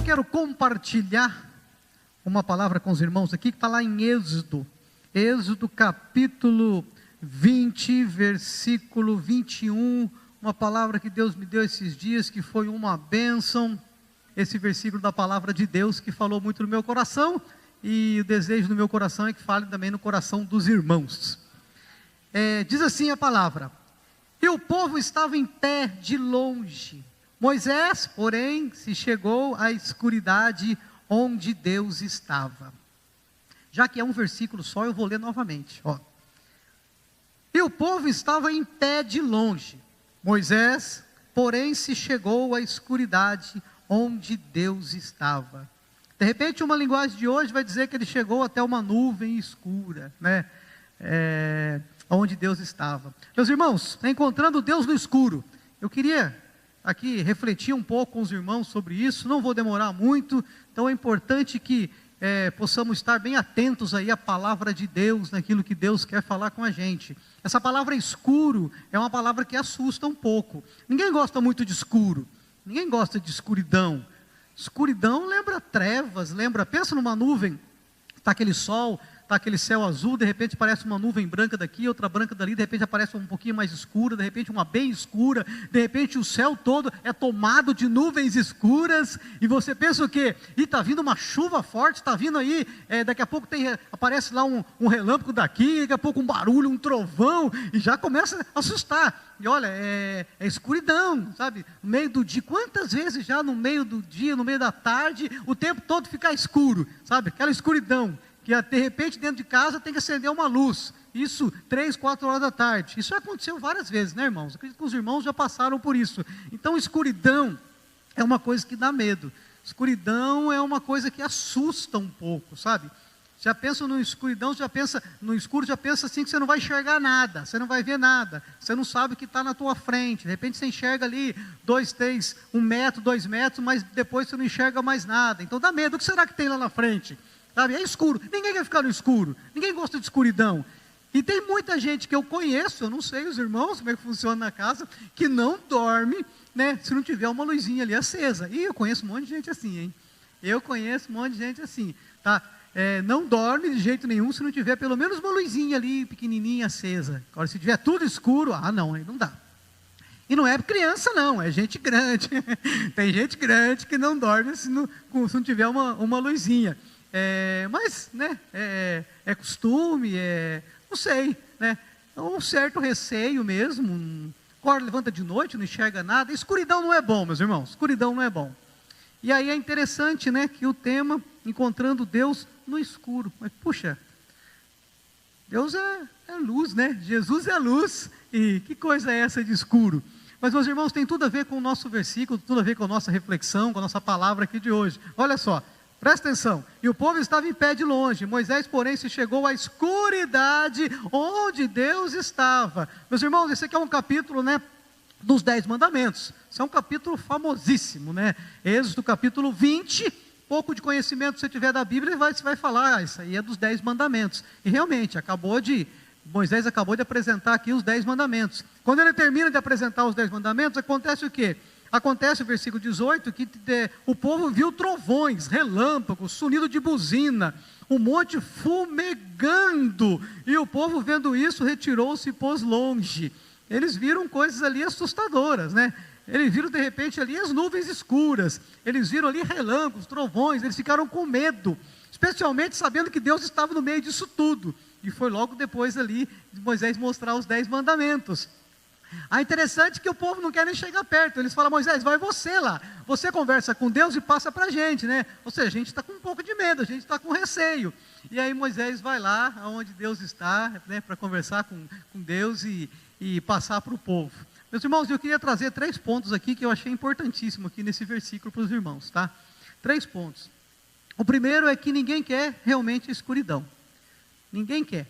eu quero compartilhar uma palavra com os irmãos aqui, que está lá em Êxodo capítulo 20, versículo 21, uma palavra que Deus me deu esses dias, que foi uma bênção, esse versículo da palavra de Deus, que falou muito no meu coração, e o desejo do meu coração é que fale também no coração dos irmãos. Diz assim a palavra: e o povo estava em pé de longe, Moisés, porém, se chegou à escuridade onde Deus estava. Já que é um versículo só, eu vou ler novamente. E o povo estava em pé de longe, Moisés, porém, se chegou à escuridade onde Deus estava. De repente, uma linguagem de hoje vai dizer que ele chegou até uma nuvem escura, né? Onde Deus estava. Meus irmãos, encontrando Deus no escuro. Eu queria aqui refletir um pouco com os irmãos sobre isso, não vou demorar muito, então é importante que possamos estar bem atentos aí à palavra de Deus, naquilo que Deus quer falar com a gente. Essa palavra escuro é uma palavra que assusta um pouco. Ninguém gosta muito de escuro, ninguém gosta de escuridão. Escuridão lembra trevas, pensa numa nuvem, está aquele sol, está aquele céu azul, de repente aparece uma nuvem branca daqui, outra branca dali, de repente aparece um pouquinho mais escura, de repente uma bem escura, de repente o céu todo é tomado de nuvens escuras, e você pensa o quê? E está vindo uma chuva forte, está vindo aí, daqui a pouco aparece lá um relâmpago daqui, daqui a pouco um barulho, um trovão, e já começa a assustar. E olha, é escuridão, sabe? No meio do dia, quantas vezes já no meio do dia, no meio da tarde, o tempo todo fica escuro, sabe? Aquela escuridão, que de repente dentro de casa tem que acender uma luz, isso 3, 4 horas da tarde, isso já aconteceu várias vezes, né, irmãos? Acredito que os irmãos já passaram por isso. Então escuridão é uma coisa que dá medo, escuridão é uma coisa que assusta um pouco, sabe? Já pensa no escuridão, já pensa no escuro, já pensa assim que você não vai enxergar nada, você não vai ver nada, você não sabe o que está na tua frente, de repente você enxerga ali 2, 3, 1 metro, 2 metros, mas depois você não enxerga mais nada, então dá medo. O que será que tem lá na frente? Sabe, é escuro, ninguém quer ficar no escuro, ninguém gosta de escuridão. E tem muita gente que eu conheço, eu não sei os irmãos, como é que funciona na casa, que não dorme, né, se não tiver uma luzinha ali acesa. E eu conheço um monte de gente assim, hein? Eu conheço um monte de gente assim, tá? Não dorme de jeito nenhum se não tiver pelo menos uma luzinha ali, pequenininha, acesa. Agora, se tiver tudo escuro, não, aí não dá. E não é criança não, é gente grande. Tem gente grande que não dorme se não tiver uma luzinha. Mas, né, é costume, não sei, né, é um certo receio mesmo, acorda, levanta de noite, não enxerga nada. Escuridão não é bom, meus irmãos, escuridão não é bom. E aí é interessante, né, que o tema, encontrando Deus no escuro, mas puxa, Deus é luz, né, Jesus é luz, e que coisa é essa de escuro? Mas, meus irmãos, tem tudo a ver com o nosso versículo, tudo a ver com a nossa reflexão, com a nossa palavra aqui de hoje. Olha só, presta atenção. E o povo estava em pé de longe, Moisés, porém, se chegou à escuridade onde Deus estava. Meus irmãos, esse aqui é um capítulo, né, dos 10 mandamentos. Isso é um capítulo famosíssimo, né? Êxodo capítulo 20, pouco de conhecimento que você tiver da Bíblia, você vai falar, isso aí é dos 10 mandamentos. E realmente, Moisés acabou de apresentar aqui os 10 mandamentos. Quando ele termina de apresentar os 10 mandamentos, acontece o quê? Acontece o versículo 18, que o povo viu trovões, relâmpagos, sonido de buzina, um monte fumegando, e o povo vendo isso, retirou-se e pôs longe. Eles viram coisas ali assustadoras, né? Eles viram de repente ali as nuvens escuras, eles viram ali relâmpagos, trovões, eles ficaram com medo, especialmente sabendo que Deus estava no meio disso tudo, e foi logo depois ali de Moisés mostrar os 10 mandamentos. Interessante que o povo não quer nem chegar perto. Eles falam: Moisés, vai você lá, você conversa com Deus e passa para a gente, né? Ou seja, a gente está com um pouco de medo, a gente está com receio. E aí Moisés vai lá onde Deus está, né, para conversar com Deus e passar para o povo. Meus irmãos, eu queria trazer 3 pontos aqui que eu achei importantíssimo aqui nesse versículo para os irmãos, tá? 3 pontos. O primeiro é que ninguém quer realmente escuridão. Ninguém quer.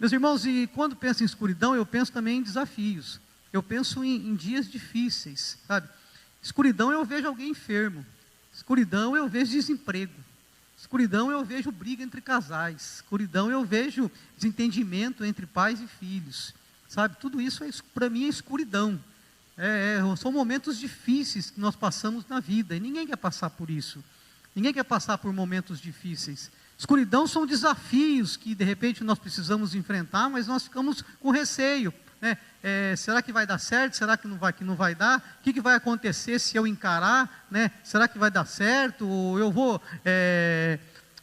Meus irmãos, e quando penso em escuridão, eu penso também em desafios. Eu penso em dias difíceis, sabe? Escuridão eu vejo alguém enfermo. Escuridão eu vejo desemprego. Escuridão eu vejo briga entre casais. Escuridão eu vejo desentendimento entre pais e filhos. Sabe? Tudo isso para mim é escuridão. São momentos difíceis que nós passamos na vida. E ninguém quer passar por isso. Ninguém quer passar por momentos difíceis. Escuridão são desafios que de repente nós precisamos enfrentar, mas nós ficamos com receio, né? Será que vai dar certo? Será que não vai dar? O que vai acontecer se eu encarar, né? Será que vai dar certo? Ou eu vou,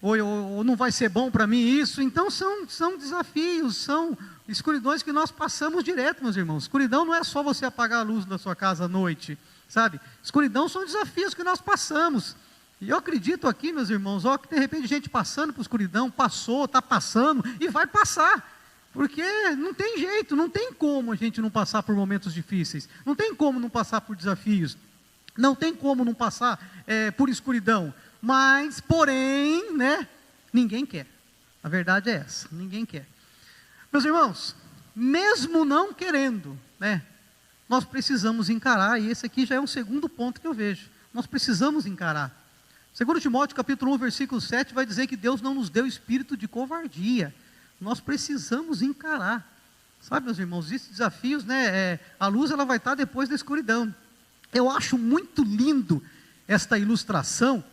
ou não vai ser bom para mim isso? Então são desafios, são escuridões que nós passamos direto, meus irmãos. Escuridão não é só você apagar a luz da sua casa à noite, sabe? Escuridão são desafios que nós passamos. E eu acredito aqui, meus irmãos, que de repente gente passando por escuridão, passou, está passando e vai passar. Porque não tem jeito, não tem como a gente não passar por momentos difíceis. Não tem como não passar por desafios. Não tem como não passar por escuridão. Mas, porém, né, ninguém quer. A verdade é essa, ninguém quer. Meus irmãos, mesmo não querendo, né, nós precisamos encarar, e esse aqui já é um segundo ponto que eu vejo. Nós precisamos encarar. 2 Timóteo capítulo 1, versículo 7, vai dizer que Deus não nos deu espírito de covardia. Nós precisamos encarar. Sabe, meus irmãos, esses desafios, né, a luz ela vai estar depois da escuridão. Eu acho muito lindo essa ilustração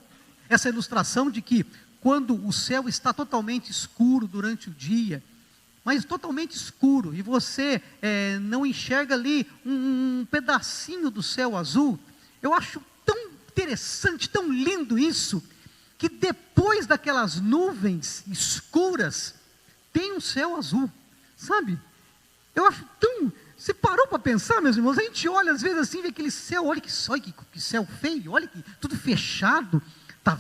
de que quando o céu está totalmente escuro durante o dia, mas totalmente escuro, e você não enxerga ali um pedacinho do céu azul, eu acho tão interessante, tão lindo isso, que depois daquelas nuvens escuras, tem um céu azul, sabe? Eu acho tão... Você parou para pensar, meus irmãos? A gente olha às vezes assim, vê aquele céu, olha que céu feio, olha que tudo fechado, está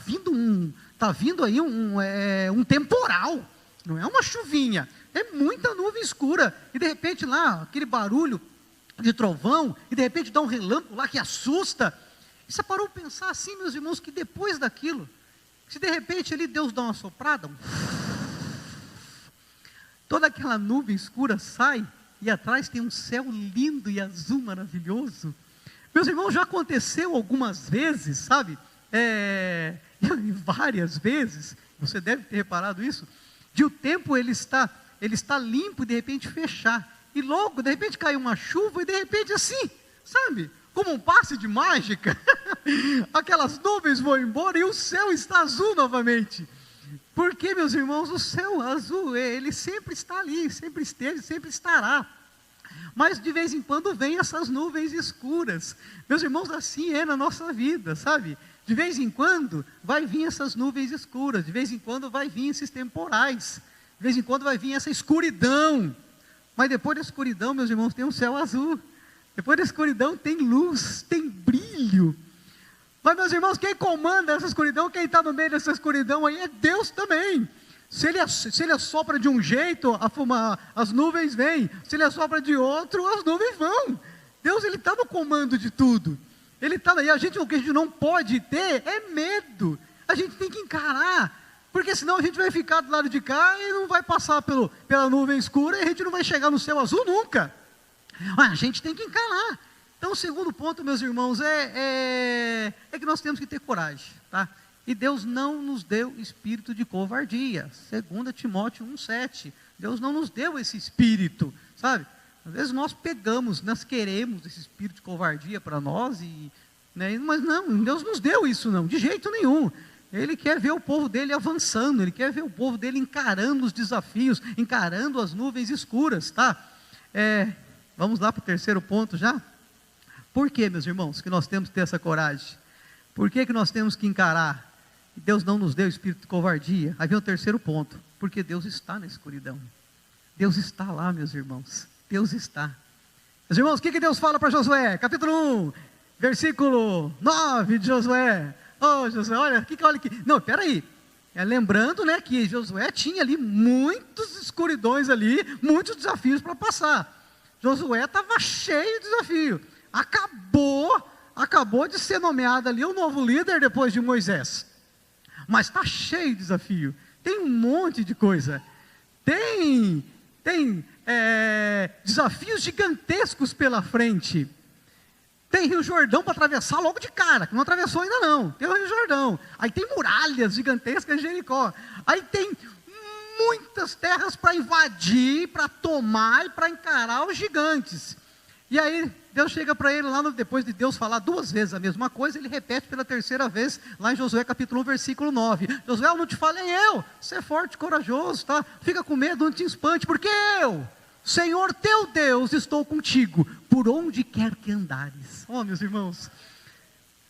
vindo aí um temporal, não é uma chuvinha, é muita nuvem escura, e de repente lá, aquele barulho de trovão, e de repente dá um relâmpago lá que assusta. E você parou para pensar assim, meus irmãos, que depois daquilo, se de repente ali Deus dá uma soprada, toda aquela nuvem escura sai, e atrás tem um céu lindo e azul maravilhoso. Meus irmãos, já aconteceu algumas vezes, sabe? Várias vezes, você deve ter reparado isso, de o tempo ele está limpo e de repente fechar, e logo de repente cai uma chuva e de repente assim, sabe? Como um passe de mágica, aquelas nuvens vão embora e o céu está azul novamente. Porque, meus irmãos, o céu azul, ele sempre está ali, sempre esteve, sempre estará. Mas de vez em quando vem essas nuvens escuras. Meus irmãos, assim é na nossa vida, sabe? De vez em quando vai vir essas nuvens escuras, de vez em quando vai vir esses temporais, de vez em quando vai vir essa escuridão. Mas depois da escuridão, meus irmãos, tem um céu azul. Depois da escuridão tem luz, tem brilho. Mas, meus irmãos, quem comanda essa escuridão, quem está no meio dessa escuridão aí é Deus também. Se ele assopra de um jeito, as nuvens vêm. Se ele assopra de outro, as nuvens vão. Deus, ele está no comando de tudo. Ele está aí. O que a gente não pode ter é medo. A gente tem que encarar. Porque senão a gente vai ficar do lado de cá e não vai passar pela nuvem escura e a gente não vai chegar no céu azul nunca. A gente tem que encarar. Então, o segundo ponto, meus irmãos, é que nós temos que ter coragem, tá? E Deus não nos deu espírito de covardia. 2 Timóteo 1,7. Deus não nos deu esse espírito, sabe? Às vezes nós nós queremos esse espírito de covardia para nós, né? Mas não, Deus nos deu isso não, de jeito nenhum. Ele quer ver o povo dele avançando, Ele quer ver o povo dele encarando os desafios, encarando as nuvens escuras, tá? Vamos lá para o terceiro ponto já? Por que, meus irmãos, que nós temos que ter essa coragem? Por que nós temos que encarar? Deus não nos deu espírito de covardia. Aí vem o terceiro ponto, porque Deus está na escuridão. Deus está lá, meus irmãos. Deus está. Meus irmãos, o que Deus fala para Josué? Capítulo 1, versículo 9 de Josué. Josué, olha aqui. Não, peraí. Lembrando, né, que Josué tinha ali muitas escuridões ali, muitos desafios para passar. Josué estava cheio de desafio. Acabou de ser nomeado ali o novo líder depois de Moisés. Mas está cheio de desafio. Tem um monte de coisa. Tem desafios gigantescos pela frente. Tem Rio Jordão para atravessar logo de cara, que não atravessou ainda não. Tem o Rio Jordão. Aí tem muralhas gigantescas em Jericó. Aí tem muitas terras para invadir, para tomar e para encarar os gigantes. E aí Deus chega para ele lá, depois de Deus falar 2 vezes a mesma coisa, ele repete pela 3ª vez, lá em Josué capítulo 1, versículo 9. Josué, eu não te falei eu, ser forte e corajoso, tá? Fica com medo, não te espante, porque eu, Senhor teu Deus, estou contigo, por onde quer que andares. Meus irmãos,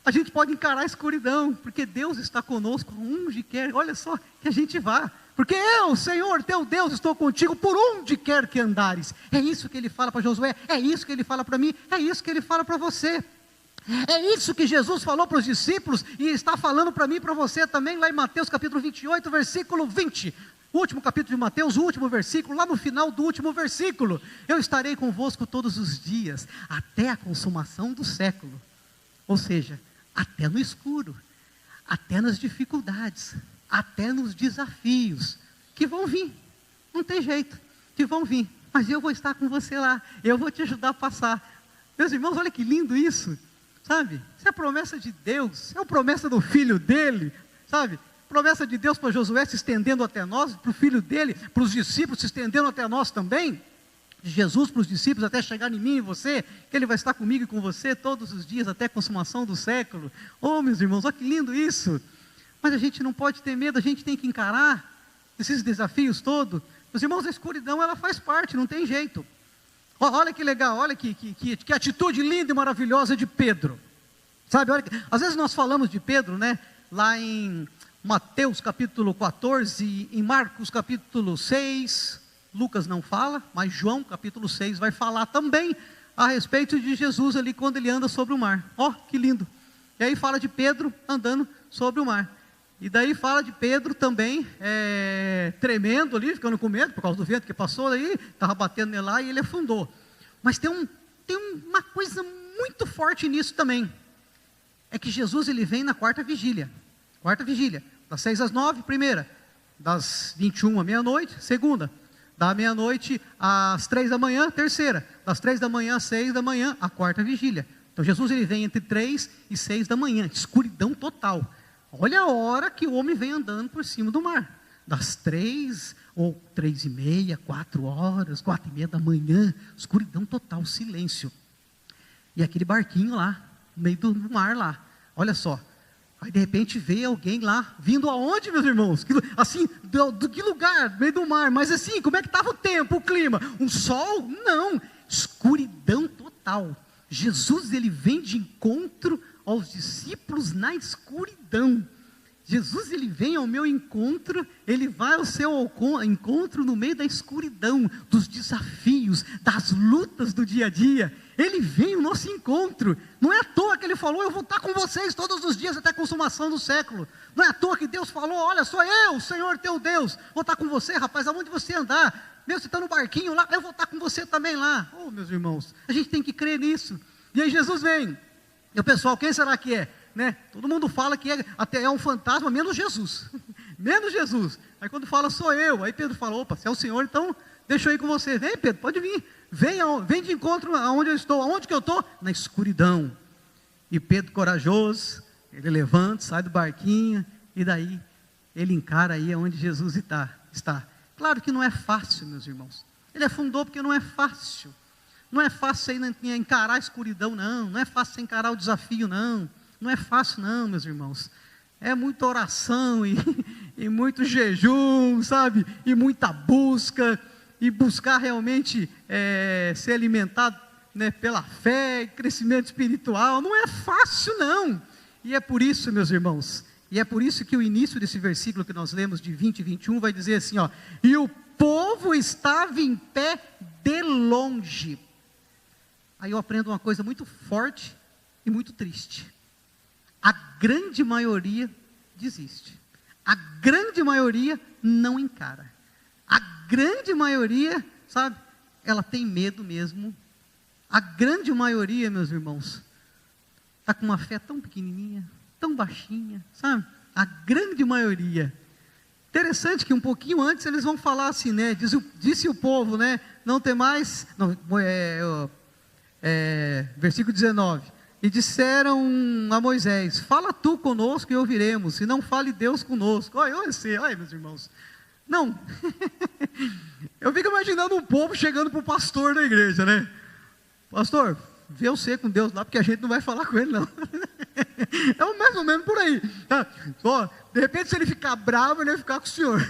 a gente pode encarar a escuridão, porque Deus está conosco, onde quer, olha só, que a gente vá. Porque eu, Senhor, teu Deus, estou contigo por onde quer que andares. É isso que ele fala para Josué, é isso que ele fala para mim, é isso que ele fala para você. É isso que Jesus falou para os discípulos e está falando para mim e para você também, lá em Mateus capítulo 28, versículo 20. O último capítulo de Mateus, o último versículo, lá no final do último versículo. Eu estarei convosco todos os dias, até a consumação do século. Ou seja, até no escuro, até nas dificuldades, até nos desafios, que vão vir, não tem jeito, que vão vir, mas eu vou estar com você lá, eu vou te ajudar a passar. Meus irmãos, olha que lindo isso, sabe? Isso é a promessa de Deus, é a promessa do Filho dele, sabe? Promessa de Deus para Josué se estendendo até nós, para o Filho dele, para os discípulos se estendendo até nós também, de Jesus para os discípulos até chegar em mim e você, que Ele vai estar comigo e com você todos os dias até a consumação do século. Meus irmãos, olha que lindo isso. Mas a gente não pode ter medo, a gente tem que encarar esses desafios todos. Meus irmãos, a escuridão ela faz parte, não tem jeito. Olha que legal, olha que atitude linda e maravilhosa de Pedro. Sabe, olha, às vezes nós falamos de Pedro, né, lá em Mateus capítulo 14, em Marcos capítulo 6, Lucas não fala, mas João capítulo 6 vai falar também a respeito de Jesus ali quando ele anda sobre o mar. Que lindo. E aí fala de Pedro andando sobre o mar. E daí fala de Pedro também, tremendo ali, ficando com medo por causa do vento que passou aí, estava batendo nele lá e ele afundou. Mas tem uma coisa muito forte nisso também. É que Jesus ele vem na quarta vigília, das 6 às 9, primeira, das 21 à meia-noite, segunda, da meia-noite às 3 da manhã, terceira, das 3 da manhã às 6 da manhã, a quarta vigília. Então Jesus ele vem entre 3 e 6 da manhã, escuridão total. Olha a hora que o homem vem andando por cima do mar, das 3 ou 3:30, 4 horas, 4:30 da manhã, escuridão total, silêncio. E aquele barquinho lá, no meio do mar lá, olha só. Aí de repente vê alguém lá, vindo aonde, meus irmãos? Assim, do que lugar? No meio do mar, mas assim, como é que estava o tempo, o clima? Um sol? Não, escuridão total. Jesus ele vem de encontro aos discípulos na escuridão. Jesus ele vem ao meu encontro, ele vai ao seu encontro no meio da escuridão, dos desafios, das lutas do dia a dia. Ele vem ao nosso encontro. Não é à toa que ele falou, eu vou estar com vocês todos os dias até a consumação do século. Não é à toa que Deus falou, olha, sou eu, Senhor teu Deus, vou estar com você, rapaz, aonde você andar, você está no barquinho lá, eu vou estar com você também lá. Meus irmãos, a gente tem que crer nisso. E aí Jesus vem, e o pessoal, quem será que é? Né? Todo mundo fala que até é um fantasma, menos Jesus, menos Jesus. Aí quando fala, sou eu, aí Pedro fala, opa, se é o Senhor, então deixa eu ir com você. Vem Pedro, pode vir, vem de encontro aonde eu estou. Aonde que eu estou? Na escuridão. E Pedro corajoso, ele levanta, sai do barquinho, e daí ele encara aí onde Jesus está. Claro que não é fácil, meus irmãos, ele afundou porque não é fácil. Não é fácil aí encarar a escuridão, não é fácil encarar o desafio, não é fácil não, meus irmãos. É muita oração e muito jejum, sabe? E muita busca, e buscar realmente ser alimentado, né, pela fé, crescimento espiritual. Não é fácil não. E é por isso, meus irmãos, e é por isso que o início desse versículo que nós lemos de 20 e 21 vai dizer assim, e o povo estava em pé de longe. Aí eu aprendo uma coisa muito forte e muito triste. A grande maioria desiste. A grande maioria não encara. A grande maioria, sabe, ela tem medo mesmo. A grande maioria, meus irmãos, está com uma fé tão pequenininha, tão baixinha, sabe? A grande maioria. Interessante que um pouquinho antes eles vão falar assim, né? Disse o povo, né? Não tem mais... versículo 19, e disseram a Moisés, fala tu conosco e ouviremos, e não fale Deus conosco. Olha meus irmãos, não, eu fico imaginando um povo chegando para o pastor da igreja, né? Pastor, vê você com Deus lá, porque a gente não vai falar com ele não. É mais ou menos por aí, tá? Ó, de repente, se ele ficar bravo, ele vai ficar com o senhor.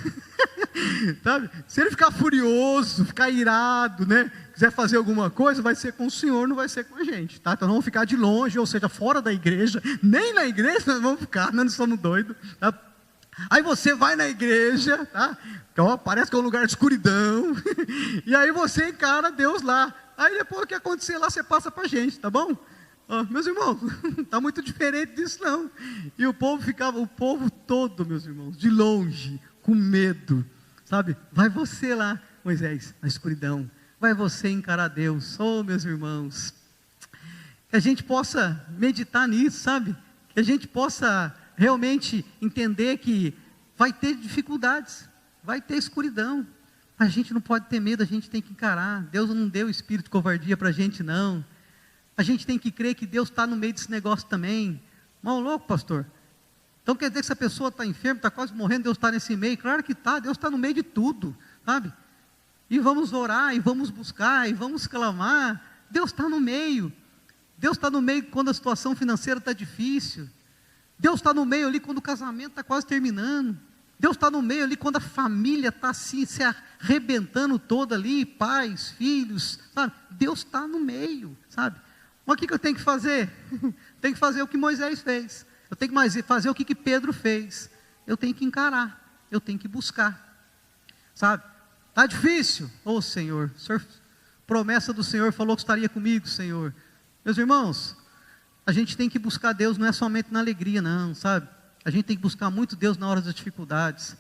Sabe? Se ele ficar furioso, ficar irado, né? Quiser fazer alguma coisa, vai ser com o senhor, não vai ser com a gente, tá? Então não vamos ficar de longe, ou seja, fora da igreja, nem na igreja nós vamos ficar, nós não somos doidos, tá? Aí você vai na igreja, tá? Então, parece que é um lugar de escuridão, e aí você encara Deus lá. Aí depois o que acontecer lá, você passa para a gente, tá bom? Meus irmãos, não está muito diferente disso não. E o povo ficava, o povo todo, meus irmãos, de longe, com medo, sabe? Vai você lá, Moisés, na escuridão, vai você encarar Deus. Oh, meus irmãos, que a gente possa meditar nisso, sabe? Que a gente possa realmente entender que vai ter dificuldades, vai ter escuridão. A gente não pode ter medo, a gente tem que encarar. Deus não deu espírito de covardia para a gente não. A gente tem que crer que Deus está no meio desse negócio também. Mal louco, pastor. Então quer dizer que essa pessoa está enferma, está quase morrendo, Deus está nesse meio? Claro que está, Deus está no meio de tudo, sabe? E vamos orar, e vamos buscar, e vamos clamar. Deus está no meio. Deus está no meio quando a situação financeira está difícil. Deus está no meio ali quando o casamento está quase terminando. Deus está no meio ali quando a família está assim, se arrebentando toda ali, pais, filhos, sabe? Deus está no meio, sabe? Mas o que eu tenho que fazer? Tenho que fazer o que Moisés fez. Eu tenho que fazer o que Pedro fez. Eu tenho que encarar, eu tenho que buscar, sabe? Está difícil? Ô Senhor, promessa do Senhor falou que estaria comigo, Senhor. Meus irmãos, a gente tem que buscar Deus, não é somente na alegria não, sabe? A gente tem que buscar muito Deus na hora das dificuldades.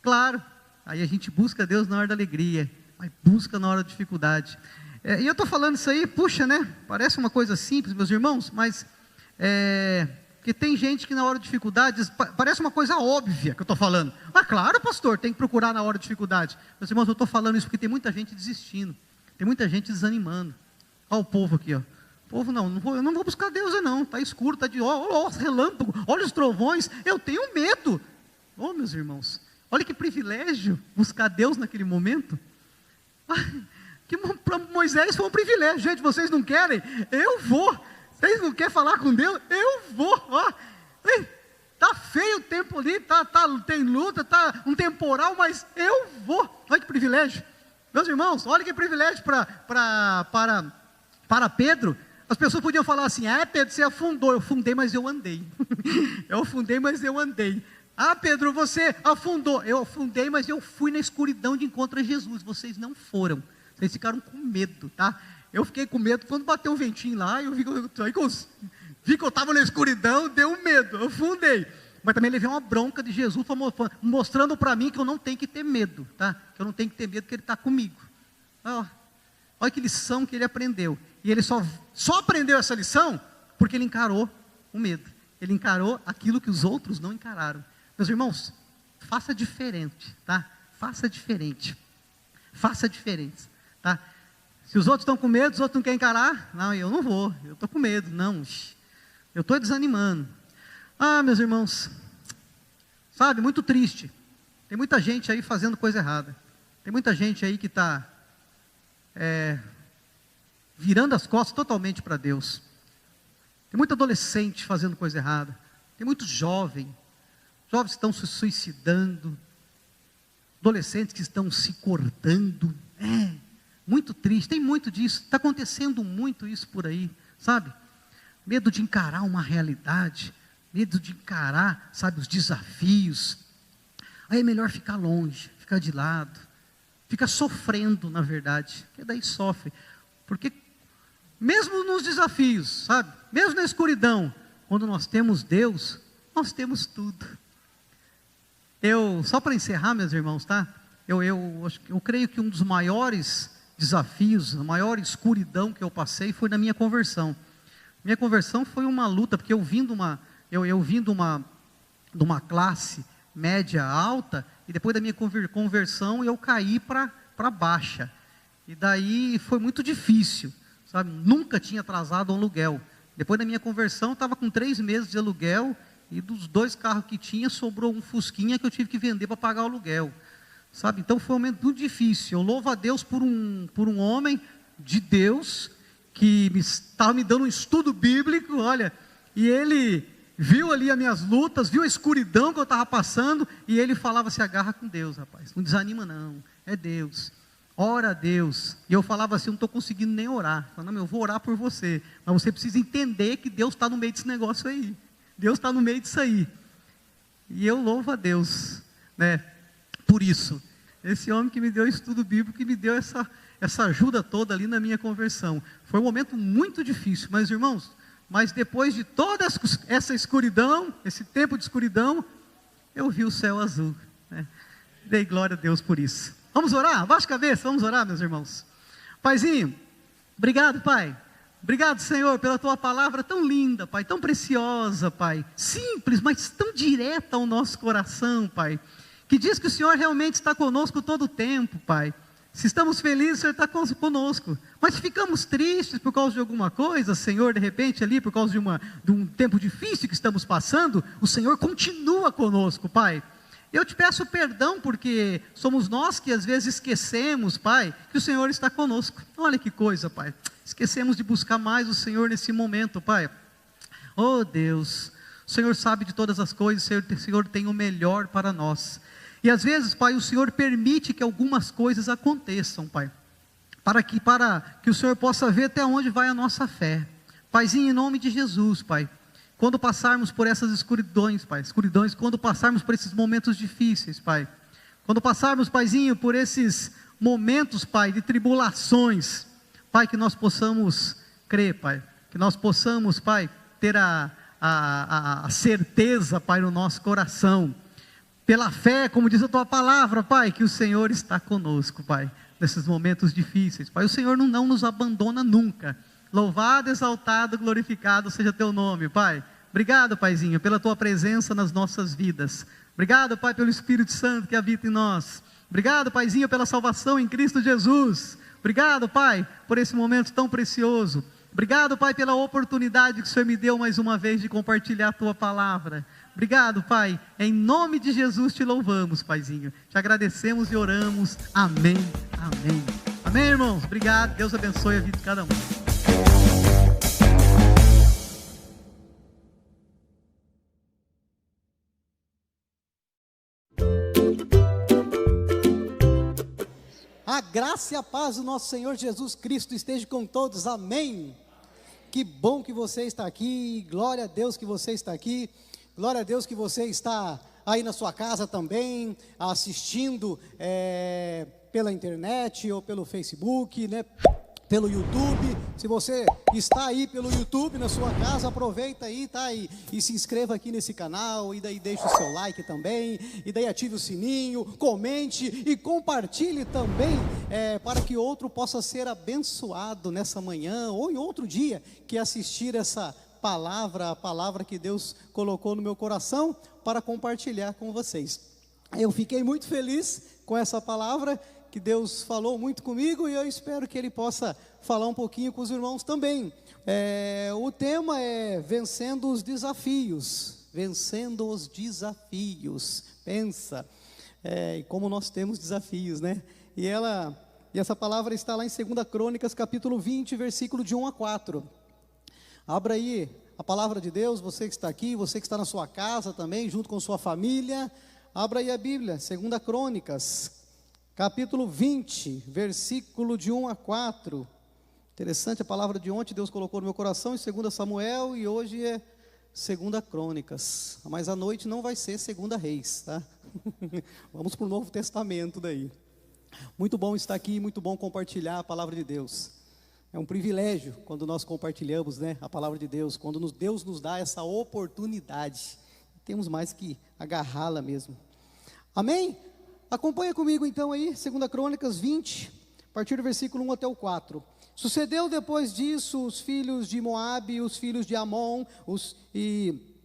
Claro, aí a gente busca Deus na hora da alegria, mas busca na hora da dificuldade. E eu estou falando isso aí, puxa, né? Parece uma coisa simples, meus irmãos, mas que tem gente que na hora de dificuldades, parece uma coisa óbvia que eu estou falando. Mas claro, pastor, tem que procurar na hora de dificuldade. Meus irmãos, eu estou falando isso porque tem muita gente desistindo, tem muita gente desanimando. Olha o povo aqui, ó. O povo eu não vou buscar Deus não, está escuro, está olha os relâmpagos, olha os trovões, eu tenho medo. Oh, meus irmãos, olha que privilégio buscar Deus naquele momento. Que para Moisés foi um privilégio. Gente, vocês não querem? Eu vou. Vocês não querem falar com Deus? Eu vou. Está feio o tempo ali, tem luta, está um temporal, mas eu vou. Olha que privilégio. Meus irmãos, olha que privilégio para Pedro. As pessoas podiam falar assim: Pedro, você afundou. Eu afundei, mas eu andei. Eu afundei, mas eu andei. Pedro, você afundou. Eu afundei, mas eu fui na escuridão de encontro a Jesus. Vocês não foram. Vocês ficaram com medo, tá? Eu fiquei com medo quando bateu o ventinho lá. Eu vi que eu estava na escuridão, deu medo. Eu afundei. Mas também levei uma bronca de Jesus, mostrando para mim que eu não tenho que ter medo, tá? Que eu não tenho que ter medo, que Ele está comigo. Olha que lição que ele aprendeu. E ele só aprendeu essa lição porque ele encarou o medo. Ele encarou aquilo que os outros não encararam. Meus irmãos, faça diferente, tá? Faça diferente. Faça diferente, tá? Se os outros estão com medo, os outros não querem encarar, não, eu não vou, eu estou com medo, não, eu estou desanimando. Meus irmãos, sabe, muito triste. Tem muita gente aí fazendo coisa errada. Tem muita gente aí que está virando as costas totalmente para Deus. Tem muito adolescente fazendo coisa errada. Tem muito jovens que estão se suicidando. Adolescentes que estão se cortando. Muito triste, tem muito disso. Está acontecendo muito isso por aí, sabe? Medo de encarar uma realidade. Medo de encarar, sabe, os desafios. Aí é melhor ficar longe, ficar de lado. Fica sofrendo, na verdade, que daí sofre, porque mesmo nos desafios, sabe, mesmo na escuridão, quando nós temos Deus, nós temos tudo. Só para encerrar, meus irmãos, tá? Eu creio que um dos maiores desafios, a maior escuridão que eu passei foi na minha conversão. Minha conversão foi uma luta, porque eu vim de uma classe média alta, e depois da minha conversão eu caí para baixa, e daí foi muito difícil, sabe? Nunca tinha atrasado um aluguel. Depois da minha conversão eu estava com 3 meses de aluguel, e dos 2 carros que tinha, sobrou um Fusquinha que eu tive que vender para pagar o aluguel, sabe? Então foi um momento muito difícil. Eu louvo a Deus por um homem de Deus, que estava me dando um estudo bíblico, olha, e ele viu ali as minhas lutas, viu a escuridão que eu estava passando, e ele falava: se agarra com Deus, rapaz, não desanima não, é Deus, ora a Deus. E eu falava assim: eu não estou conseguindo nem orar. Eu falava: não, eu vou orar por você, mas você precisa entender que Deus está no meio desse negócio aí, Deus está no meio disso aí. E eu louvo a Deus, né, por isso, esse homem que me deu estudo bíblico, que me deu essa ajuda toda ali na minha conversão. Foi um momento muito difícil, mas irmãos, mas depois de toda essa escuridão, esse tempo de escuridão, eu vi o céu azul, né? Dei glória a Deus por isso. Vamos orar? Abaixa a cabeça, vamos orar, meus irmãos. Paizinho, obrigado, Pai. Obrigado, Senhor, pela Tua palavra tão linda, Pai, tão preciosa, Pai. Simples, mas tão direta ao nosso coração, Pai. Que diz que o Senhor realmente está conosco todo o tempo, Pai. Se estamos felizes, o Senhor está conosco. Mas ficamos tristes por causa de alguma coisa, Senhor, de repente ali, por causa de um tempo difícil que estamos passando, o Senhor continua conosco, Pai. Eu te peço perdão, porque somos nós que às vezes esquecemos, Pai, que o Senhor está conosco. Olha que coisa, Pai. Esquecemos de buscar mais o Senhor nesse momento, Pai. Oh Deus, o Senhor sabe de todas as coisas, o Senhor tem o melhor para nós. E às vezes, Pai, o Senhor permite que algumas coisas aconteçam, Pai, para que o Senhor possa ver até onde vai a nossa fé. Paizinho, em nome de Jesus, Pai, quando passarmos por essas escuridões, Pai, quando passarmos por esses momentos difíceis, Pai, quando passarmos, Paizinho, por esses momentos, Pai, de tribulações, Pai, que nós possamos crer, Pai, que nós possamos, Pai, ter a certeza, Pai, no nosso coração, pela fé, como diz a Tua palavra, Pai, que o Senhor está conosco, Pai, nesses momentos difíceis, Pai. O Senhor não nos abandona nunca. Louvado, exaltado, glorificado seja Teu nome, Pai. Obrigado, Paizinho, pela Tua presença nas nossas vidas. Obrigado, Pai, pelo Espírito Santo que habita em nós. Obrigado, Paizinho, pela salvação em Cristo Jesus. Obrigado, Pai, por esse momento tão precioso. Obrigado, Pai, pela oportunidade que o Senhor me deu mais uma vez de compartilhar a Tua palavra. Obrigado, Pai, em nome de Jesus te louvamos, Paizinho, te agradecemos e oramos, amém, amém, amém, irmãos, obrigado, Deus abençoe a vida de cada um. A graça e a paz do nosso Senhor Jesus Cristo esteja com todos, amém. Que bom que você está aqui, glória a Deus que você está aqui. Glória a Deus que você está aí na sua casa também, assistindo pela internet ou pelo Facebook, né, pelo YouTube. Se você está aí pelo YouTube na sua casa, aproveita aí, tá? E se inscreva aqui nesse canal, e daí deixa o seu like também, e daí ative o sininho, comente e compartilhe também, para que outro possa ser abençoado nessa manhã ou em outro dia que assistir essa palavra, a palavra que Deus colocou no meu coração para compartilhar com vocês. Eu fiquei muito feliz com essa palavra, que Deus falou muito comigo, e eu espero que Ele possa falar um pouquinho com os irmãos também. O tema é vencendo os desafios, vencendo os desafios, pensa, e como nós temos desafios, né? E essa palavra está lá em 2 Crônicas, capítulo 20, versículo de 1 a 4, abra aí a palavra de Deus, você que está aqui, você que está na sua casa também, junto com sua família, abra aí a Bíblia, 2 Crônicas, capítulo 20, versículo de 1 a 4, interessante a palavra de ontem, Deus colocou no meu coração, em 2 Samuel, e hoje é 2 Crônicas, mas à noite não vai ser 2 Reis, tá? Vamos para o Novo Testamento daí. Muito bom estar aqui, muito bom compartilhar a palavra de Deus. É um privilégio quando nós compartilhamos, né, a palavra de Deus, quando Deus nos dá essa oportunidade, temos mais que agarrá-la mesmo, amém? Acompanha comigo então aí, 2 Crônicas 20, a partir do versículo 1 até o 4, sucedeu depois disso, os filhos de Moabe, os filhos de Amon, e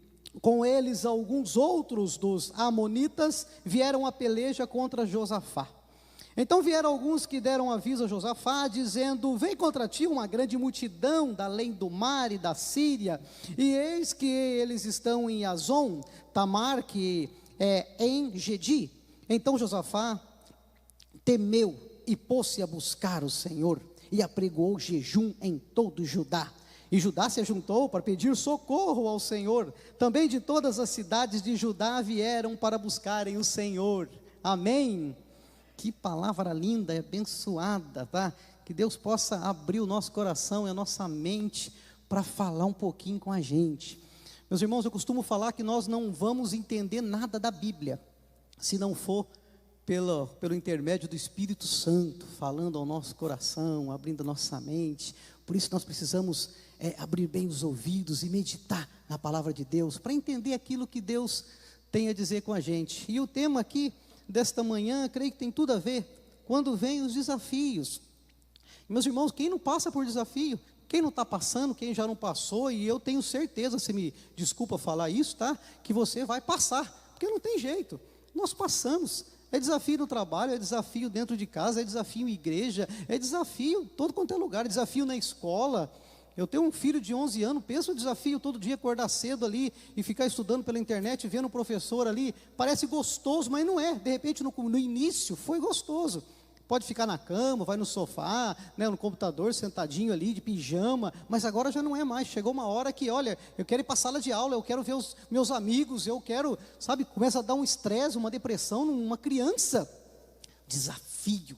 com eles alguns outros dos amonitas, vieram a peleja contra Josafá. Então vieram alguns que deram aviso a Josafá, dizendo, vem contra ti uma grande multidão da além do mar e da Síria, e eis que eles estão em Azon, Tamar, que é em Gedi. Então Josafá temeu e pôs-se a buscar o Senhor, e apregoou jejum em todo Judá. E Judá se ajuntou para pedir socorro ao Senhor. Também de todas as cidades de Judá vieram para buscarem o Senhor. Amém. Que palavra linda e abençoada, tá? Que Deus possa abrir o nosso coração e a nossa mente para falar um pouquinho com a gente. Meus irmãos, eu costumo falar que nós não vamos entender nada da Bíblia, se não for pelo intermédio do Espírito Santo, falando ao nosso coração, abrindo a nossa mente. Por isso nós precisamos abrir bem os ouvidos e meditar na palavra de Deus, para entender aquilo que Deus tem a dizer com a gente. E o tema aqui desta manhã, creio que tem tudo a ver, quando vêm os desafios. Meus irmãos, quem não passa por desafio, quem não está passando, quem já não passou, e eu tenho certeza, se me desculpa falar isso, tá? Que você vai passar, porque não tem jeito, nós passamos. É desafio no trabalho, é desafio dentro de casa, é desafio em igreja, é desafio todo quanto é lugar, é desafio na escola. Eu tenho um filho de 11 anos, pensa o desafio todo dia acordar cedo ali e ficar estudando pela internet, vendo o professor ali, parece gostoso, mas não é. De repente no início foi gostoso. Pode ficar na cama, vai no sofá, né, no computador, sentadinho ali, de pijama, mas agora já não é mais. Chegou uma hora que, olha, eu quero ir para a sala de aula, eu quero ver os meus amigos, eu quero, sabe, começa a dar um estresse, uma depressão numa criança. Desafio,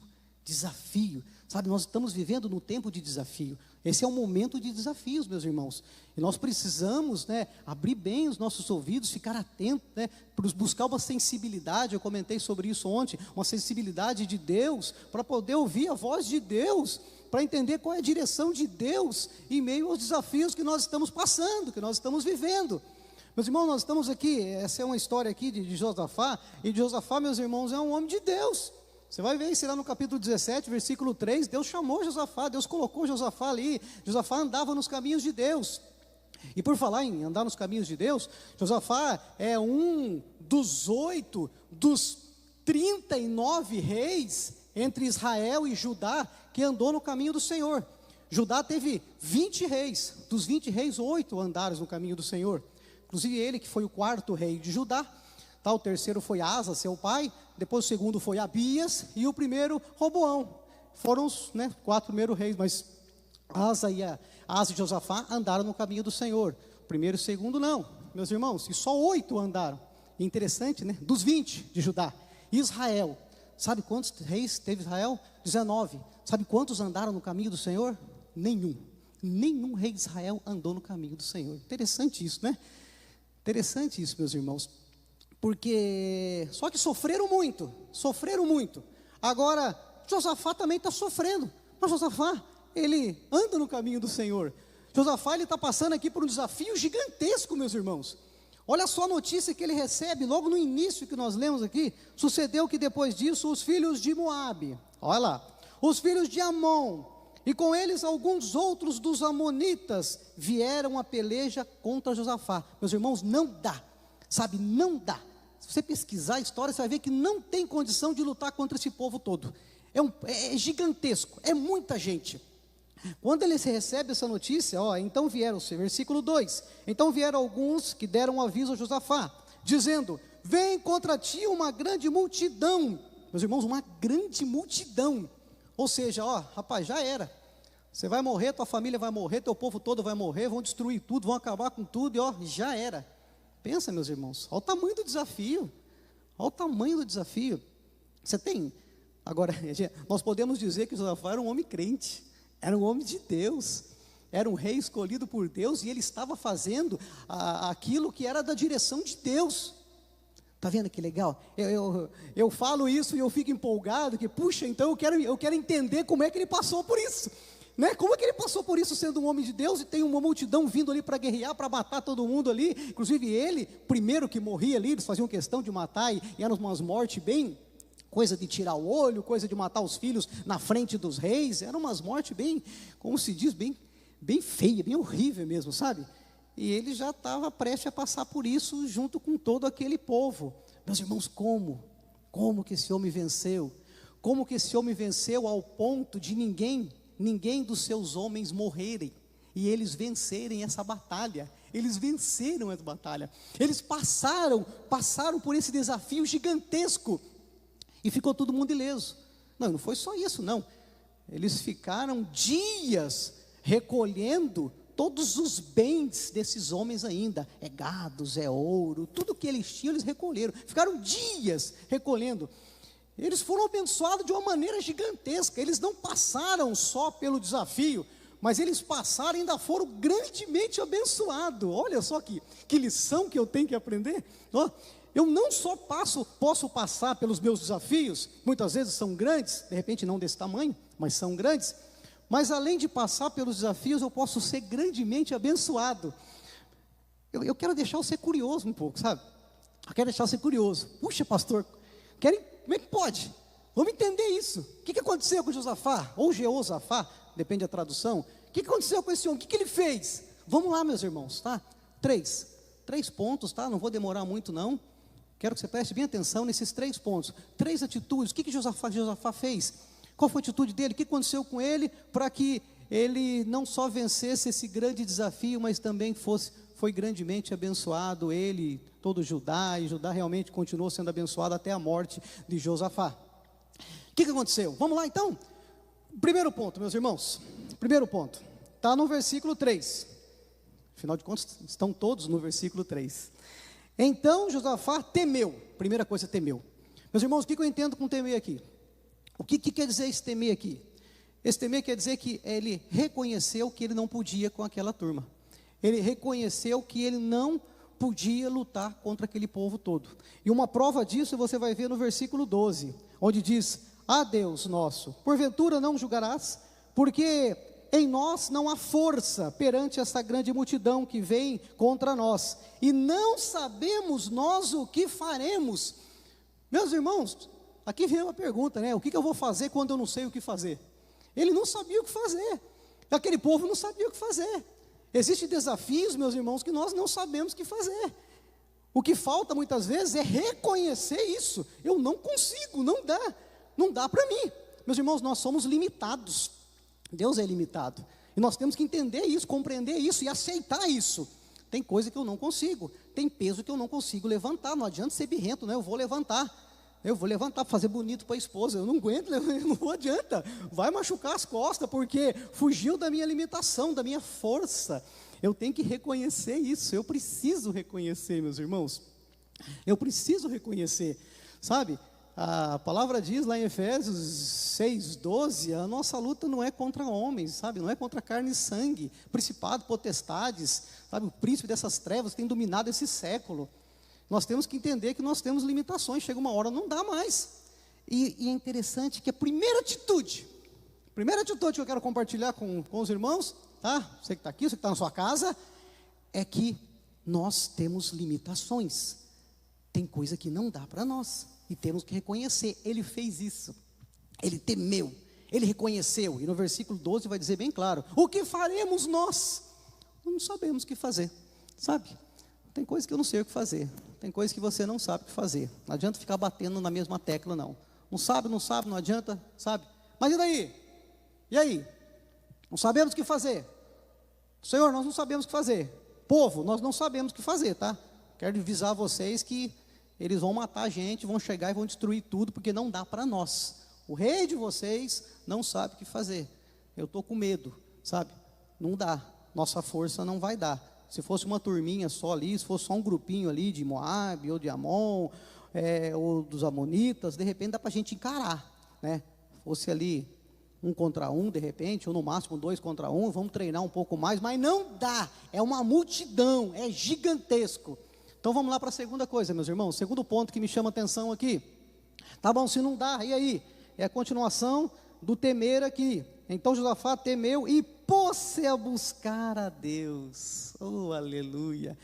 sabe, nós estamos vivendo num tempo de desafio. Esse é um momento de desafios, meus irmãos, e nós precisamos, né, abrir bem os nossos ouvidos, ficar atentos, né, buscar uma sensibilidade. Eu comentei sobre isso ontem, uma sensibilidade de Deus, para poder ouvir a voz de Deus, para entender qual é a direção de Deus, em meio aos desafios que nós estamos passando, que nós estamos vivendo. Meus irmãos, nós estamos aqui, essa é uma história aqui de Josafá, e Josafá, meus irmãos, é um homem de Deus. Você vai ver isso lá no capítulo 17, versículo 3, Deus chamou Josafá, Deus colocou Josafá ali. Josafá andava nos caminhos de Deus. E por falar em andar nos caminhos de Deus, Josafá é um dos 39 reis entre Israel e Judá que andou no caminho do Senhor. Judá teve 20 reis, dos 20 reis, 8 andaram no caminho do Senhor. Inclusive ele que foi o 4º rei de Judá. Tá, o terceiro foi Asa, seu pai, depois o segundo foi Abias, e o primeiro Roboão. Foram os 4 primeiros reis, mas Asa e Josafá andaram no caminho do Senhor. O primeiro e o segundo não, meus irmãos, e só 8 andaram. Interessante, né? Dos 20 de Judá. Israel, sabe quantos reis teve Israel? 19. Sabe quantos andaram no caminho do Senhor? Nenhum rei de Israel andou no caminho do Senhor. Interessante isso, né? Interessante isso, meus irmãos. Porque, só que sofreram muito. Agora, Josafá também está sofrendo, mas Josafá, ele anda no caminho do Senhor. Josafá, ele está passando aqui por um desafio gigantesco, meus irmãos. Olha só a notícia que ele recebe, logo no início que nós lemos aqui. Sucedeu que depois disso, os filhos de Moabe, olha lá, os filhos de Amon, e com eles alguns outros dos amonitas, vieram a peleja contra Josafá. Meus irmãos, não dá, sabe, não dá. Se você pesquisar a história, você vai ver que não tem condição de lutar contra esse povo todo. É gigantesco, é muita gente. Quando ele recebe essa notícia, então vieram, versículo 2, então vieram alguns que deram aviso a Josafá, dizendo, vem contra ti uma grande multidão. Meus irmãos, uma grande multidão. Ou seja, rapaz, já era. Você vai morrer, tua família vai morrer, teu povo todo vai morrer, vão destruir tudo, vão acabar com tudo, e já era. Pensa, meus irmãos, olha o tamanho do desafio. Você tem, agora, nós podemos dizer que Josafá era um homem crente, era um homem de Deus, era um rei escolhido por Deus, e ele estava fazendo aquilo que era da direção de Deus. Está vendo que legal? Eu falo isso e eu fico empolgado, que puxa, então eu quero entender como é que ele passou por isso. Né? Como é que ele passou por isso sendo um homem de Deus e tem uma multidão vindo ali para guerrear, para matar todo mundo ali, inclusive ele, primeiro que morria ali, eles faziam questão de matar e eram umas mortes bem, coisa de tirar o olho, coisa de matar os filhos na frente dos reis, eram umas mortes bem, como se diz, bem feia, bem horrível mesmo, sabe? E ele já estava prestes a passar por isso junto com todo aquele povo. Meus irmãos, como que esse homem venceu? Como que esse homem venceu ao ponto de ninguém dos seus homens morrerem, e eles vencerem essa batalha? Eles venceram essa batalha, eles passaram por esse desafio gigantesco, e ficou todo mundo ileso. Não foi só isso não, eles ficaram dias recolhendo todos os bens desses homens ainda, gados, ouro, tudo que eles tinham eles recolheram, ficaram dias recolhendo. Eles foram abençoados de uma maneira gigantesca. Eles não passaram só pelo desafio, mas eles passaram e ainda foram grandemente abençoados. Olha só que lição que eu tenho que aprender. Eu não só posso passar pelos meus desafios, muitas vezes são grandes, de repente não desse tamanho, mas são grandes, mas além de passar pelos desafios, eu posso ser grandemente abençoado. Eu quero deixar você curioso um pouco, sabe? Eu quero deixar você curioso. Puxa, pastor, como é que pode? Vamos entender isso. O que aconteceu com Josafá? Ou Jeosafá, depende da tradução. O que aconteceu com esse homem? O que ele fez? Vamos lá, meus irmãos, tá? Três pontos, tá? Não vou demorar muito, não. Quero que você preste bem atenção nesses 3 pontos. 3 atitudes. O que Josafá fez? Qual foi a atitude dele? O que aconteceu com ele para que ele não só vencesse esse grande desafio, mas também foi grandemente abençoado, ele, todo Judá, e Judá realmente continuou sendo abençoado até a morte de Josafá. O que aconteceu? Vamos lá então? Primeiro ponto, meus irmãos. Primeiro ponto. Está no versículo 3. Afinal de contas, estão todos no versículo 3. Então Josafá temeu. Primeira coisa, temeu. Meus irmãos, o que eu entendo com temer aqui? O que quer dizer esse temer aqui? Esse temer quer dizer que ele reconheceu que ele não podia com aquela turma. Ele reconheceu que ele não podia lutar contra aquele povo todo. E uma prova disso você vai ver no versículo 12, onde diz: Ah, Deus nosso, porventura não julgarás? Porque em nós não há força perante essa grande multidão que vem contra nós, e não sabemos nós o que faremos. Meus irmãos, aqui vem uma pergunta, né? O que eu vou fazer quando eu não sei o que fazer? Ele não sabia o que fazer, aquele povo não sabia o que fazer. Existem desafios, meus irmãos, que nós não sabemos o que fazer. O que falta muitas vezes é reconhecer isso. Eu não consigo, não dá para mim. Meus irmãos, nós somos limitados, Deus é ilimitado, e nós temos que entender isso, compreender isso e aceitar isso. Tem coisa que eu não consigo, tem peso que eu não consigo levantar. Não adianta ser birrento, né? Eu vou levantar para fazer bonito para a esposa. Eu não aguento, não adianta, vai machucar as costas, porque fugiu da minha limitação, da minha força. Eu tenho que reconhecer isso. Eu preciso reconhecer, meus irmãos. Eu preciso reconhecer, sabe? A palavra diz lá em Efésios 6:12, a nossa luta não é contra homens, sabe? Não é contra carne e sangue, principado, potestades, sabe? O príncipe dessas trevas tem dominado esse século. Nós temos que entender que nós temos limitações, chega uma hora, não dá mais. E é interessante que a primeira atitude que eu quero compartilhar com os irmãos, tá? Você que está aqui, você que está na sua casa, é que nós temos limitações. Tem coisa que não dá para nós, e temos que reconhecer. Ele fez isso, ele temeu, ele reconheceu, e no versículo 12 vai dizer bem claro: o que faremos nós? Não sabemos o que fazer, sabe? Tem coisa que eu não sei o que fazer, tem coisa que você não sabe o que fazer. Não adianta ficar batendo na mesma tecla, não. Não sabe, não adianta, sabe? Mas e daí? E aí? Não sabemos o que fazer. Senhor, nós não sabemos o que fazer. Povo, nós não sabemos o que fazer, tá? Quero avisar vocês que eles vão matar a gente, vão chegar e vão destruir tudo, porque não dá para nós. O rei de vocês não sabe o que fazer. Eu estou com medo, sabe? Não dá, nossa força não vai dar. Se fosse uma turminha só ali, se fosse só um grupinho ali de Moabe, ou de Amon, ou dos Amonitas, de repente dá para a gente encarar, né? Fosse ali 1 contra 1, de repente, ou no máximo 2 contra 1, vamos treinar um pouco mais, mas não dá, é uma multidão, é gigantesco. Então vamos lá para a segunda coisa, meus irmãos, segundo ponto que me chama a atenção aqui. Tá bom, se não dá, e aí? É a continuação do temer aqui. Então Josafá temeu e pôs-se a buscar a Deus. Oh, aleluia!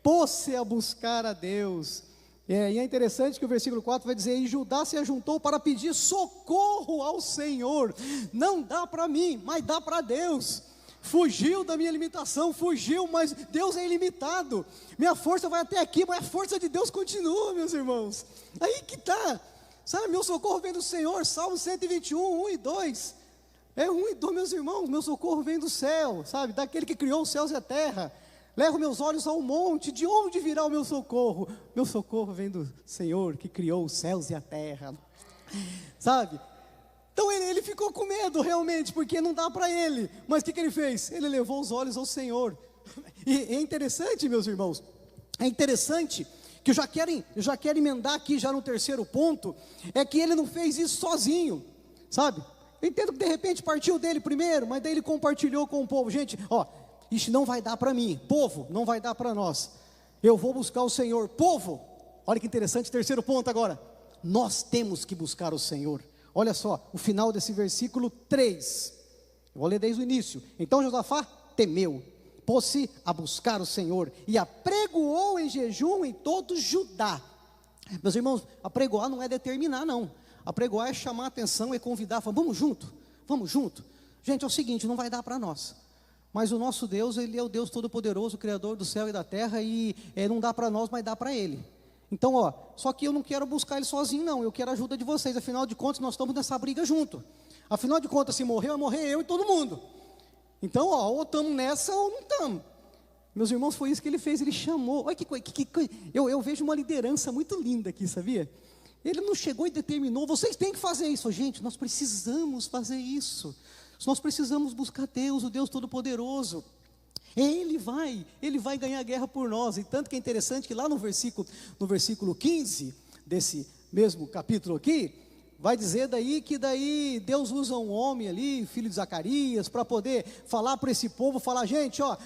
Pôs-se a buscar a Deus. E é interessante que o versículo 4 vai dizer: e Judá se ajuntou para pedir socorro ao Senhor. Não dá para mim, mas dá para Deus. Fugiu da minha limitação, mas Deus é ilimitado. Minha força vai até aqui, mas a força de Deus continua, meus irmãos. Aí que está, sabe? Meu socorro vem do Senhor. Salmo 121, 1 e 2. 1 e 2, meus irmãos, meu socorro vem do céu, sabe? Daquele que criou os céus e a terra. Levo meus olhos ao monte, de onde virá o meu socorro? Meu socorro vem do Senhor que criou os céus e a terra, sabe? Então ele ele ficou com medo realmente, porque não dá para ele. Mas o que ele fez? Ele levou os olhos ao Senhor. E é interessante, meus irmãos, é interessante que eu já quero emendar aqui já no terceiro ponto, é que ele não fez isso sozinho, sabe? Eu entendo que de repente partiu dele primeiro, mas daí ele compartilhou com o povo. Gente, ó, isso não vai dar para mim, povo, não vai dar para nós. Eu vou buscar o Senhor, povo. Olha que interessante, terceiro ponto agora. Nós temos que buscar o Senhor. Olha só, o final desse versículo 3. Eu vou ler desde o início. Então Josafá temeu, pôs-se a buscar o Senhor e apregoou em jejum em todo Judá. Meus irmãos, apregoar não é determinar, não. Apregoar é chamar a atenção e convidar, falar, vamos junto, vamos junto. Gente, é o seguinte, não vai dar para nós. Mas o nosso Deus, Ele é o Deus Todo-Poderoso, Criador do céu e da terra, e não dá para nós, mas dá para Ele. Então, ó, só que eu não quero buscar Ele sozinho, não, eu quero a ajuda de vocês. Afinal de contas, nós estamos nessa briga junto. Afinal de contas, se morrer, vai morrer eu e todo mundo. Então, ó, ou estamos nessa ou não estamos. Meus irmãos, foi isso que ele fez, ele chamou. Olha que coisa, eu vejo uma liderança muito linda aqui, sabia? Ele não chegou e determinou, vocês têm que fazer isso. Gente, nós precisamos fazer isso. Nós precisamos buscar Deus, o Deus Todo-Poderoso. Ele vai ganhar a guerra por nós. E tanto que é interessante que lá no versículo 15, desse mesmo capítulo aqui, vai dizer que daí Deus usa um homem ali, filho de Zacarias, para poder falar para esse povo, falar, gente, ó,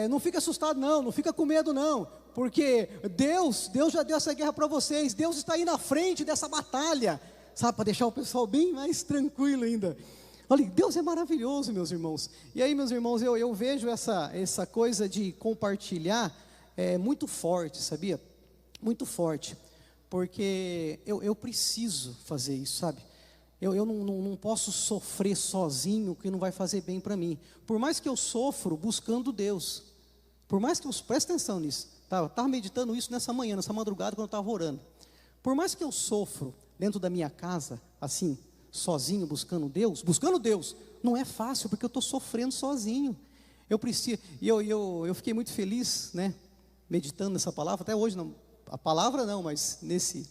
não fica assustado não fica com medo não, porque Deus já deu essa guerra para vocês, Deus está aí na frente dessa batalha, sabe, para deixar o pessoal bem mais tranquilo ainda. Olha, Deus é maravilhoso, meus irmãos. E aí, meus irmãos, eu vejo essa coisa de compartilhar muito forte, sabia? Muito forte, porque eu preciso fazer isso, sabe? Eu não posso sofrer sozinho, que não vai fazer bem para mim. Por mais que eu sofro buscando Deus, por mais que eu, preste atenção nisso, tá? Eu estava meditando isso nessa manhã, nessa madrugada, quando eu estava orando. Por mais que eu sofro dentro da minha casa, assim, sozinho, buscando Deus, não é fácil, porque eu estou sofrendo sozinho. Eu preciso, eu fiquei muito feliz, né, meditando nessa palavra, até hoje, não, a palavra não, mas nesse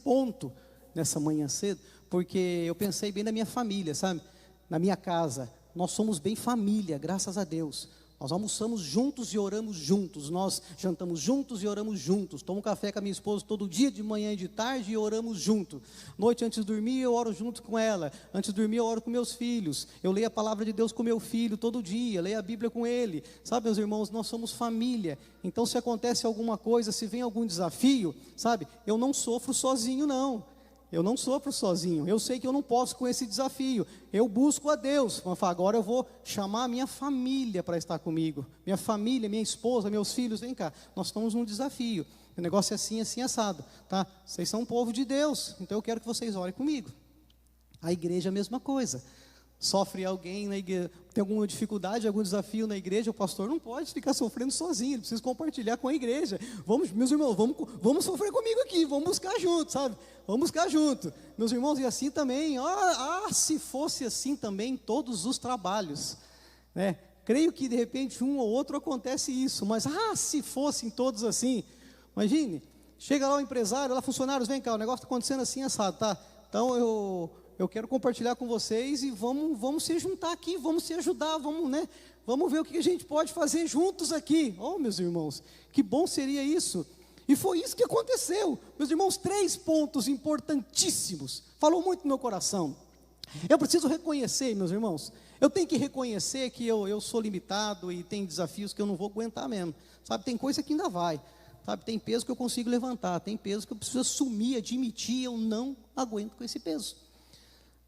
ponto, nessa manhã cedo, porque eu pensei bem na minha família, sabe, na minha casa, nós somos bem família, graças a Deus. Nós almoçamos juntos e oramos juntos, nós jantamos juntos e oramos juntos, tomo café com a minha esposa todo dia, de manhã e de tarde, e oramos juntos. Noite antes de dormir eu oro junto com ela, antes de dormir eu oro com meus filhos, eu leio a palavra de Deus com meu filho todo dia, leio a Bíblia com ele, sabe, meus irmãos, nós somos família. Então se acontece alguma coisa, se vem algum desafio, sabe, eu não sofro sozinho não. Eu não sofro sozinho, eu sei que eu não posso com esse desafio, eu busco a Deus, mas agora eu vou chamar a minha família para estar comigo, minha família, minha esposa, meus filhos, vem cá, nós estamos num desafio, o negócio é assim, assim, assado, tá? Vocês são um povo de Deus, então eu quero que vocês orem comigo. A igreja é a mesma coisa. Sofre alguém na igreja, tem alguma dificuldade, algum desafio na igreja, o pastor não pode ficar sofrendo sozinho, ele precisa compartilhar com a igreja. Vamos, meus irmãos, vamos sofrer comigo aqui, vamos buscar junto, sabe? Vamos buscar junto. Meus irmãos, e assim também, se fosse assim também em todos os trabalhos, né? Creio que de repente um ou outro acontece isso, mas se fossem todos assim, imagine, chega lá o empresário, lá funcionários, vem cá, o negócio está acontecendo assim, assado, tá? Então eu quero compartilhar com vocês e vamos se juntar aqui, vamos se ajudar, vamos ver o que a gente pode fazer juntos aqui. Oh, meus irmãos, que bom seria isso. E foi isso que aconteceu. Meus irmãos, 3 pontos importantíssimos, falou muito no meu coração. Eu preciso reconhecer, meus irmãos, eu tenho que reconhecer que eu sou limitado e tem desafios que eu não vou aguentar mesmo, sabe, tem coisa que ainda vai, sabe, tem peso que eu consigo levantar, tem peso que eu preciso assumir, admitir, eu não aguento com esse peso.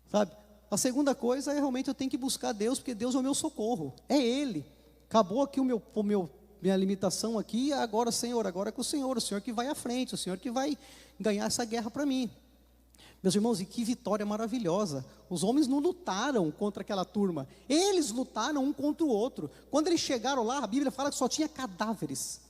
Sabe? A segunda coisa é realmente eu tenho que buscar Deus, porque Deus é o meu socorro, é Ele. Acabou aqui minha limitação aqui, agora Senhor, agora é com o Senhor que vai à frente, o Senhor que vai ganhar essa guerra para mim. Meus irmãos, e que vitória maravilhosa. Os homens não lutaram contra aquela turma, eles lutaram um contra o outro. Quando eles chegaram lá, a Bíblia fala que só tinha cadáveres.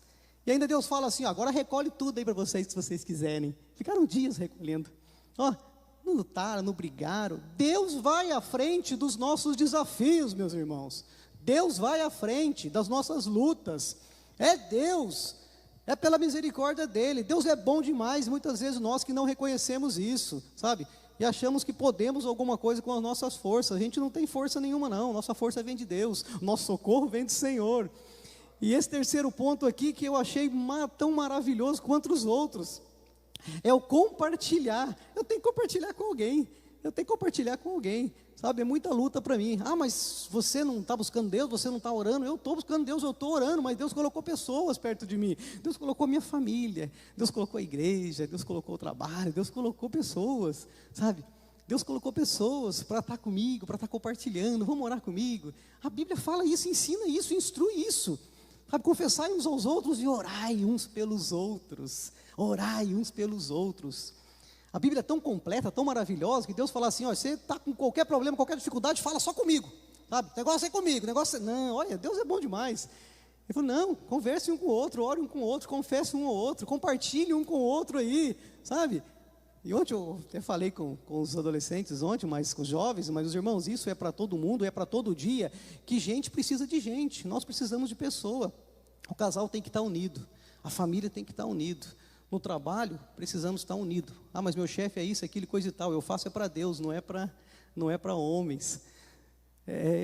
E ainda Deus fala assim, agora recolhe tudo aí para vocês, se vocês quiserem. Ficaram dias recolhendo. Não lutaram, não brigaram. Deus vai à frente dos nossos desafios, meus irmãos. Deus vai à frente das nossas lutas. É Deus, pela misericórdia dele. Deus é bom demais, muitas vezes nós que não reconhecemos isso, sabe? E achamos que podemos alguma coisa com as nossas forças. A gente não tem força nenhuma não, nossa força vem de Deus, nosso socorro vem do Senhor. E esse terceiro ponto aqui que eu achei tão maravilhoso quanto os outros, é o compartilhar. Eu tenho que compartilhar com alguém, sabe, é muita luta para mim. Mas você não está buscando Deus, você não está orando. Eu estou buscando Deus, eu estou orando, mas Deus colocou pessoas perto de mim, Deus colocou minha família, Deus colocou a igreja, Deus colocou o trabalho, Deus colocou pessoas, sabe, Deus colocou pessoas para estar comigo, para estar compartilhando, vamos orar comigo. A Bíblia fala isso, ensina isso, instrui isso, sabe, confessai uns aos outros e orai uns pelos outros, A Bíblia é tão completa, tão maravilhosa, que Deus fala assim, você está com qualquer problema, qualquer dificuldade, fala só comigo, sabe, o negócio é comigo, não, olha, Deus é bom demais. Ele falou, não, converse um com o outro, ore um com o outro, confesse um ao outro, compartilhe um com o outro aí, sabe. E ontem eu até falei com os adolescentes mas com os jovens, mas os irmãos, isso é para todo mundo, é para todo dia, que gente precisa de gente, nós precisamos de pessoa. O casal tem que estar unido, a família tem que estar unido, no trabalho precisamos estar unidos. Mas meu chefe é isso, aquilo, coisa e tal. Eu faço para Deus, não é para homens.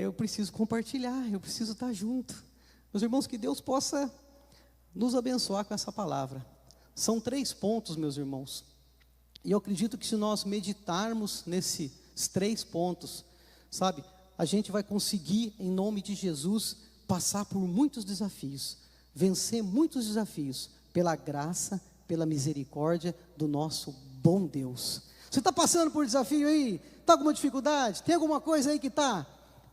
Eu preciso compartilhar, eu preciso estar junto. Meus irmãos, que Deus possa nos abençoar com essa palavra. São 3 pontos, meus irmãos, e eu acredito que se nós meditarmos nesses 3 pontos, sabe, a gente vai conseguir, em nome de Jesus, passar por muitos desafios, vencer muitos desafios, pela graça, pela misericórdia do nosso bom Deus. Você está passando por desafio aí? Está com alguma dificuldade? Tem alguma coisa aí que está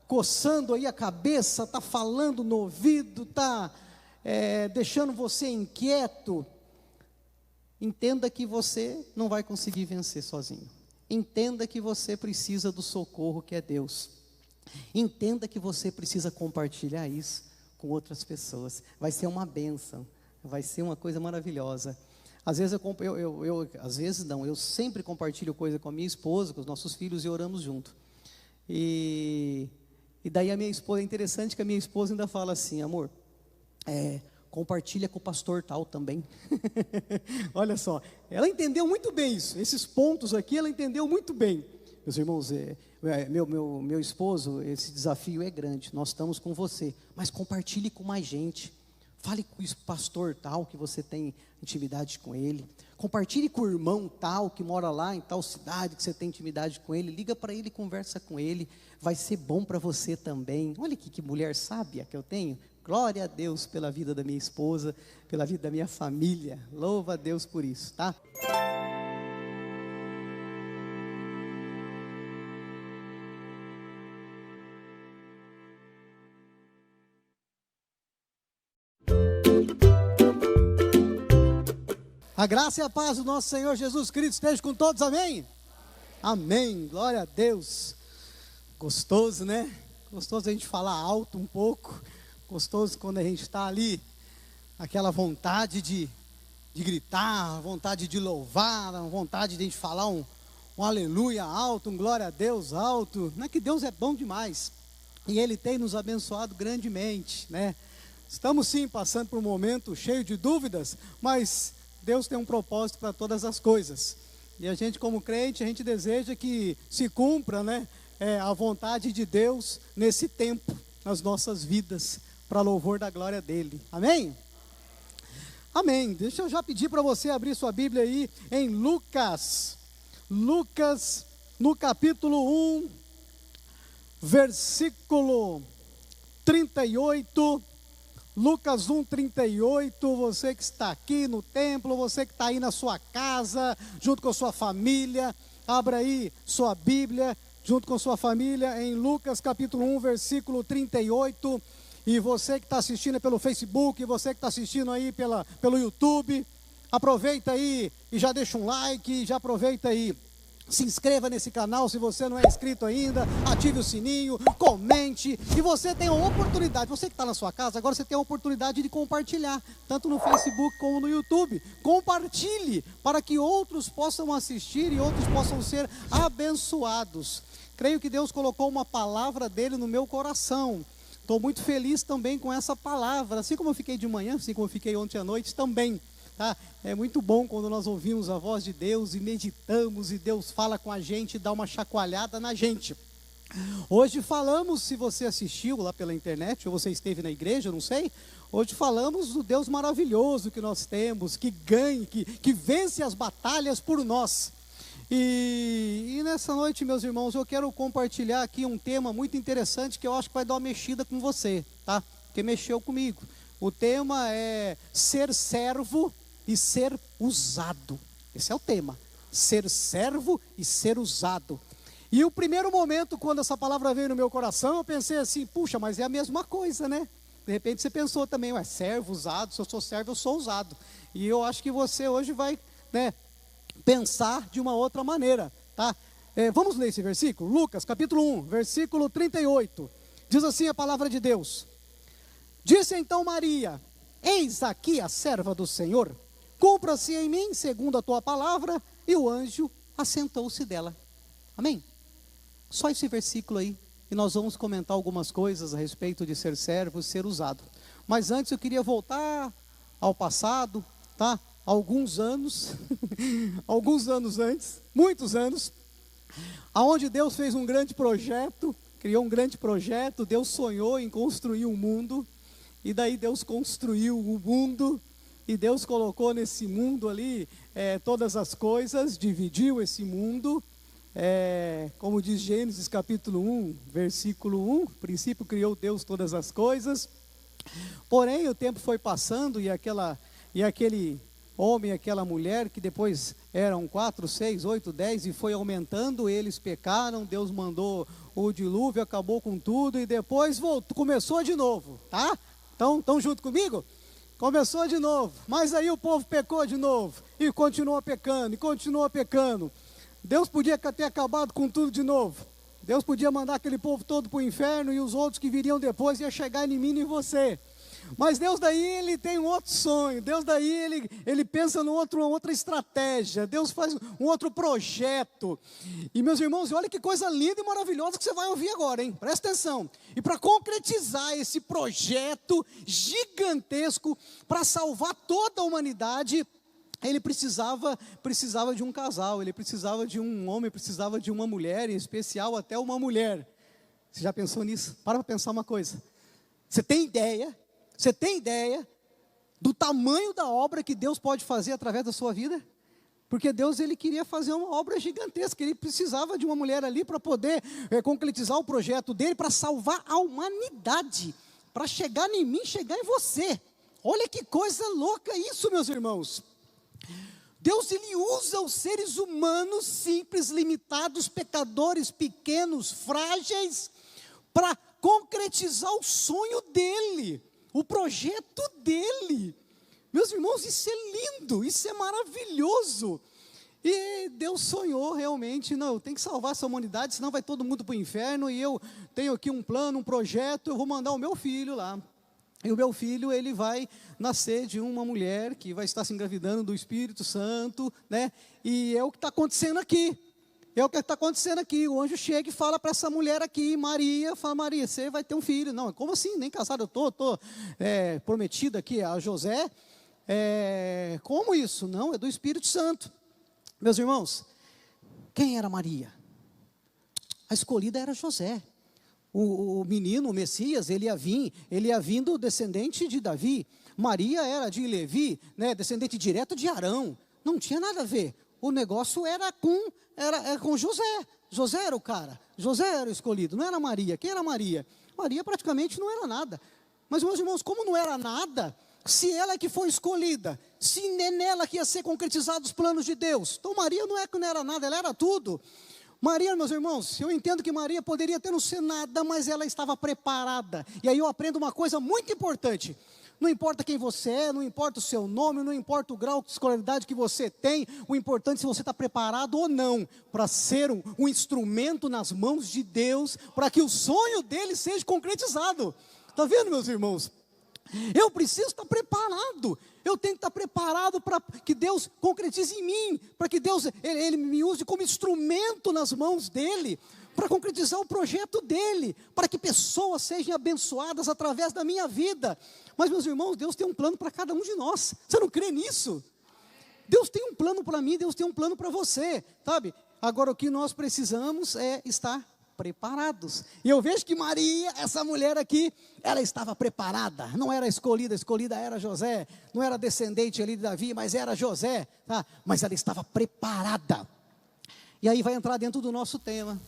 coçando aí a cabeça, está falando no ouvido, está deixando você inquieto? Entenda que você não vai conseguir vencer sozinho. Entenda que você precisa do socorro que é Deus. Entenda que você precisa compartilhar isso com outras pessoas. Vai ser uma bênção, vai ser uma coisa maravilhosa. Às vezes eu sempre compartilho coisa com a minha esposa, com os nossos filhos, e oramos junto. E daí a minha esposa, é interessante que a minha esposa ainda fala assim, amor, compartilha com o pastor tal também. Olha só, ela entendeu muito bem isso, esses pontos aqui ela entendeu muito bem. Meus irmãos, meu esposo, esse desafio é grande, nós estamos com você, mas compartilhe com mais gente. Fale com o pastor tal, que você tem intimidade com ele. Compartilhe com o irmão tal, que mora lá em tal cidade, que você tem intimidade com ele. Liga para ele, conversa com ele. Vai ser bom para você também. Olha que mulher sábia que eu tenho. Glória a Deus pela vida da minha esposa, pela vida da minha família. Louva a Deus por isso, tá? A graça e a paz do nosso Senhor Jesus Cristo esteja com todos, amém? Amém, glória a Deus. Gostoso, né? Gostoso a gente falar alto um pouco. Gostoso quando a gente está ali, aquela vontade de gritar, vontade de louvar, vontade de a gente falar um aleluia alto, um glória a Deus alto. Não é que Deus é bom demais, e Ele tem nos abençoado grandemente, né? Estamos sim passando por um momento cheio de dúvidas, mas Deus tem um propósito para todas as coisas, e a gente como crente, a gente deseja que se cumpra, né, a vontade de Deus nesse tempo, nas nossas vidas, para louvor da glória dEle, amém? Amém. Deixa eu já pedir para você abrir sua Bíblia aí em Lucas, no capítulo 1, versículo 38, Lucas 1, 38, você que está aqui no templo, você que está aí na sua casa, junto com a sua família, abra aí sua Bíblia, junto com sua família, em Lucas capítulo 1, versículo 38, e você que está assistindo pelo Facebook, você que está assistindo aí pelo YouTube, aproveita aí e já deixa um like, já aproveita aí. Se inscreva nesse canal se você não é inscrito ainda, ative o sininho, comente, e você tem a oportunidade, você que está na sua casa, agora você tem a oportunidade de compartilhar, tanto no Facebook como no YouTube. Compartilhe, para que outros possam assistir e outros possam ser abençoados. Creio que Deus colocou uma palavra dele no meu coração, estou muito feliz também com essa palavra, assim como eu fiquei de manhã, assim como eu fiquei ontem à noite também. tá? É muito bom quando nós ouvimos a voz de Deus e meditamos e Deus fala com a gente e dá uma chacoalhada na gente. Hoje falamos, se você assistiu lá pela internet, ou você esteve na igreja, não sei. Hoje falamos do Deus maravilhoso que nós temos, que ganha, que vence as batalhas por nós. E nessa noite, meus irmãos, eu quero compartilhar aqui um tema muito interessante que eu acho que vai dar uma mexida com você, tá? Porque mexeu comigo. O tema é ser servo e ser usado. Esse é o tema, ser servo e ser usado. E o primeiro momento, quando essa palavra veio no meu coração, eu pensei assim, puxa, mas é a mesma coisa, né? De repente você pensou também, ué, servo, usado, se eu sou servo, eu sou usado. E eu acho que você hoje vai, né, pensar de uma outra maneira, tá? Vamos ler esse versículo? Lucas, capítulo 1, versículo 38. Diz assim a palavra de Deus. Disse então Maria, eis aqui a serva do Senhor, cumpra-se em mim segundo a tua palavra, e o anjo assentou-se dela. Amém? Só esse versículo aí, e nós vamos comentar algumas coisas a respeito de ser servo e ser usado. Mas antes eu queria voltar ao passado, tá? Alguns anos, alguns anos antes, muitos anos, aonde Deus fez um grande projeto, criou um grande projeto, Deus sonhou em construir um mundo, e daí Deus construiu o mundo, e Deus colocou nesse mundo ali todas as coisas, dividiu esse mundo. Como diz Gênesis capítulo 1, versículo 1, no princípio criou Deus todas as coisas, porém o tempo foi passando e aquele homem e aquela mulher, que depois eram 4, 6, 8, 10 e foi aumentando, eles pecaram, Deus mandou o dilúvio, acabou com tudo e depois começou de novo, tá? Estão junto comigo? Começou de novo, mas aí o povo pecou de novo e continuou pecando, Deus podia ter acabado com tudo de novo. Deus podia mandar aquele povo todo para o inferno e os outros que viriam depois ia chegar em mim e em você. Mas Deus daí ele tem um outro sonho. Deus daí ele pensa numa outra estratégia. Deus faz um outro projeto. E meus irmãos, olha que coisa linda e maravilhosa que você vai ouvir agora, hein? Presta atenção. E para concretizar esse projeto gigantesco para salvar toda a humanidade, ele precisava de um casal, ele precisava de um homem, precisava de uma mulher, em especial até uma mulher. Você já pensou nisso? Para pensar uma coisa. Você tem ideia do tamanho da obra que Deus pode fazer através da sua vida? Porque Deus ele queria fazer uma obra gigantesca, ele precisava de uma mulher ali para poder concretizar o projeto dele, para salvar a humanidade, para chegar em mim, chegar em você. Olha que coisa louca isso, meus irmãos. Deus ele usa os seres humanos simples, limitados, pecadores, pequenos, frágeis, para concretizar o sonho dele, o projeto dele. Meus irmãos, isso é lindo, isso é maravilhoso. E Deus sonhou realmente, não, eu tenho que salvar essa humanidade, senão vai todo mundo para o inferno, e eu tenho aqui um plano, um projeto, eu vou mandar o meu filho lá. E o meu filho, ele vai nascer de uma mulher que vai estar se engravidando do Espírito Santo, né? E é o que está acontecendo aqui. O anjo chega e fala para essa mulher aqui, Maria, fala, Maria, você vai ter um filho. Não, como assim? Nem casado eu estou prometida aqui a José. Como isso? Não, é do Espírito Santo. Meus irmãos, quem era Maria? A escolhida era José. O menino, o Messias, ele ia vindo descendente de Davi. Maria era de Levi, né, descendente direto de Arão. Não tinha nada a ver. O negócio era com José. José era o cara. José era o escolhido, não era Maria. Quem era Maria? Maria praticamente não era nada. Mas, meus irmãos, como não era nada, se ela é que foi escolhida, se é nela que ia ser concretizados os planos de Deus, então Maria não era nada, ela era tudo. Maria, meus irmãos, eu entendo que Maria poderia ter não ser nada, mas ela estava preparada. E aí eu aprendo uma coisa muito importante. Não importa quem você é, não importa o seu nome, não importa o grau de escolaridade que você tem, o importante é se você está preparado ou não para ser um instrumento nas mãos de Deus, para que o sonho dele seja concretizado. Está vendo, meus irmãos? Eu preciso estar preparado. Eu tenho que estar preparado para que Deus concretize em mim, para que Deus ele me use como instrumento nas mãos dele, para concretizar o projeto dele, para que pessoas sejam abençoadas através da minha vida. Mas, meus irmãos, Deus tem um plano para cada um de nós. Você não crê nisso? Deus tem um plano para mim, Deus tem um plano para você, sabe? Agora, o que nós precisamos é estar preparados. E eu vejo que Maria, essa mulher aqui, ela estava preparada. Não era escolhida, escolhida era José. Não era descendente ali de Davi, mas era José, tá? Mas ela estava preparada. E aí vai entrar dentro do nosso tema.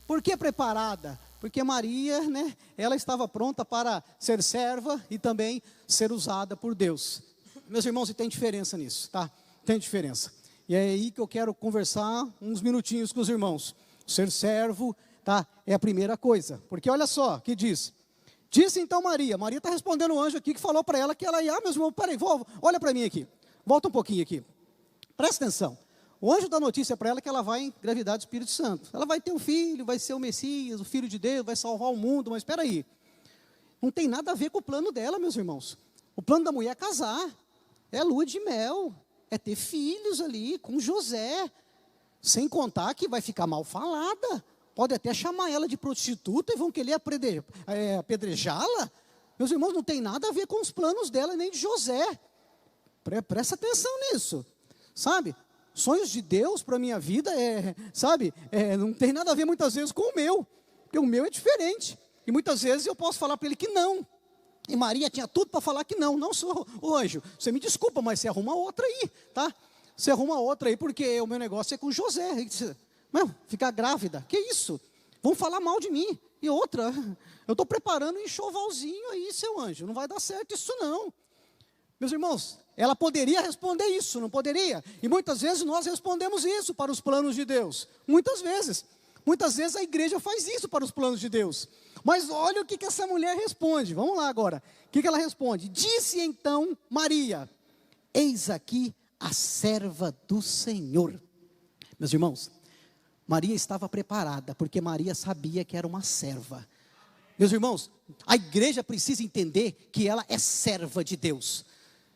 Por que preparada? Porque Maria, né, ela estava pronta para ser serva e também ser usada por Deus. Meus irmãos, e tem diferença nisso, tá? Tem diferença. E é aí que eu quero conversar uns minutinhos com os irmãos. Ser servo, tá? É a primeira coisa. Porque olha só, que diz. Disse então Maria. Maria está respondendo o anjo aqui que falou para ela que ela ia. Meus irmãos, peraí, olha para mim aqui. Volta um pouquinho aqui. Presta atenção. O anjo dá notícia para ela que ela vai engravidar do Espírito Santo. Ela vai ter um filho, vai ser o Messias, o Filho de Deus, vai salvar o mundo. Mas espera aí. Não tem nada a ver com o plano dela, meus irmãos. O plano da mulher é casar. É lua de mel. É ter filhos ali com José. Sem contar que vai ficar mal falada. Pode até chamar ela de prostituta e vão querer apedrejá-la. Meus irmãos, não tem nada a ver com os planos dela nem de José. Presta atenção nisso. Sabe? Sonhos de Deus para a minha vida não tem nada a ver muitas vezes com o meu. Porque o meu é diferente. E muitas vezes eu posso falar para ele que não. E Maria tinha tudo para falar que não. Não sou o anjo. Você me desculpa, mas você arruma outra aí, tá? Você arruma outra aí, porque o meu negócio é com José. Ficar grávida, que isso? Vão falar mal de mim. E outra, eu estou preparando um enxovalzinho aí, seu anjo. Não vai dar certo isso não. Meus irmãos, ela poderia responder isso, não poderia? E muitas vezes nós respondemos isso para os planos de Deus. Muitas vezes a igreja faz isso para os planos de Deus. Mas olha o que essa mulher responde. Vamos lá agora. O que ela responde? Disse então Maria: eis aqui a serva do Senhor. Meus irmãos, Maria estava preparada, porque Maria sabia que era uma serva. Meus irmãos, a igreja precisa entender que ela é serva de Deus.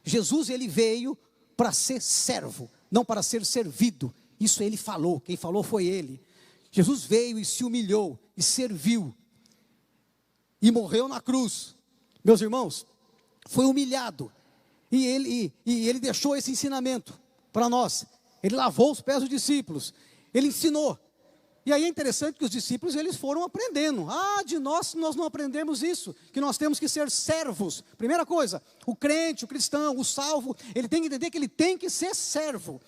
Jesus, ele veio para ser servo, não para ser servido. Isso ele falou, quem falou foi ele. Jesus veio e se humilhou, e serviu, e morreu na cruz. Meus irmãos, foi humilhado, e ele deixou esse ensinamento para nós. Ele lavou os pés dos discípulos, ele ensinou. E aí é interessante que os discípulos, eles foram aprendendo. De nós não aprendemos isso, que nós temos que ser servos. Primeira coisa, o crente, o cristão, o salvo, ele tem que entender que ele tem que ser servo.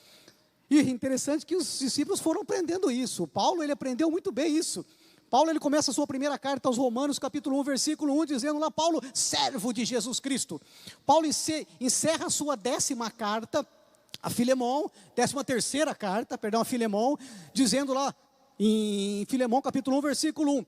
E é interessante que os discípulos foram aprendendo isso. O Paulo, ele aprendeu muito bem isso. Paulo, ele começa a sua primeira carta aos Romanos, capítulo 1, versículo 1, dizendo lá, Paulo, servo de Jesus Cristo. Paulo encerra a sua 10ª carta a Filemão, 13ª carta, a Filemão, dizendo lá, em Filemão capítulo 1, versículo 1,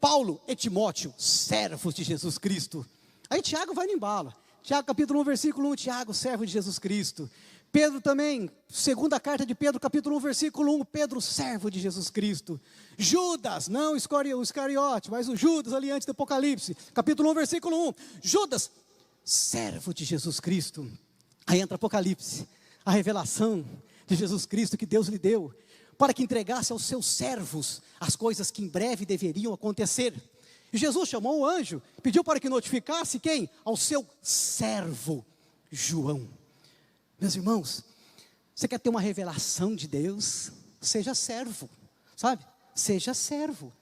Paulo e Timóteo, servos de Jesus Cristo. Aí Tiago vai no embalo. Tiago capítulo 1, versículo 1, Tiago, servo de Jesus Cristo. Pedro também, 2ª carta de Pedro, capítulo 1, versículo 1, Pedro, servo de Jesus Cristo. Judas, não o Iscariote, mas o Judas ali antes do Apocalipse, capítulo 1, versículo 1, Judas, servo de Jesus Cristo. Aí entra Apocalipse, a revelação de Jesus Cristo que Deus lhe deu, para que entregasse aos seus servos as coisas que em breve deveriam acontecer. E Jesus chamou o anjo, pediu para que notificasse quem? Ao seu servo João. Meus irmãos, você quer ter uma revelação de Deus? Seja servo, sabe? Seja servo.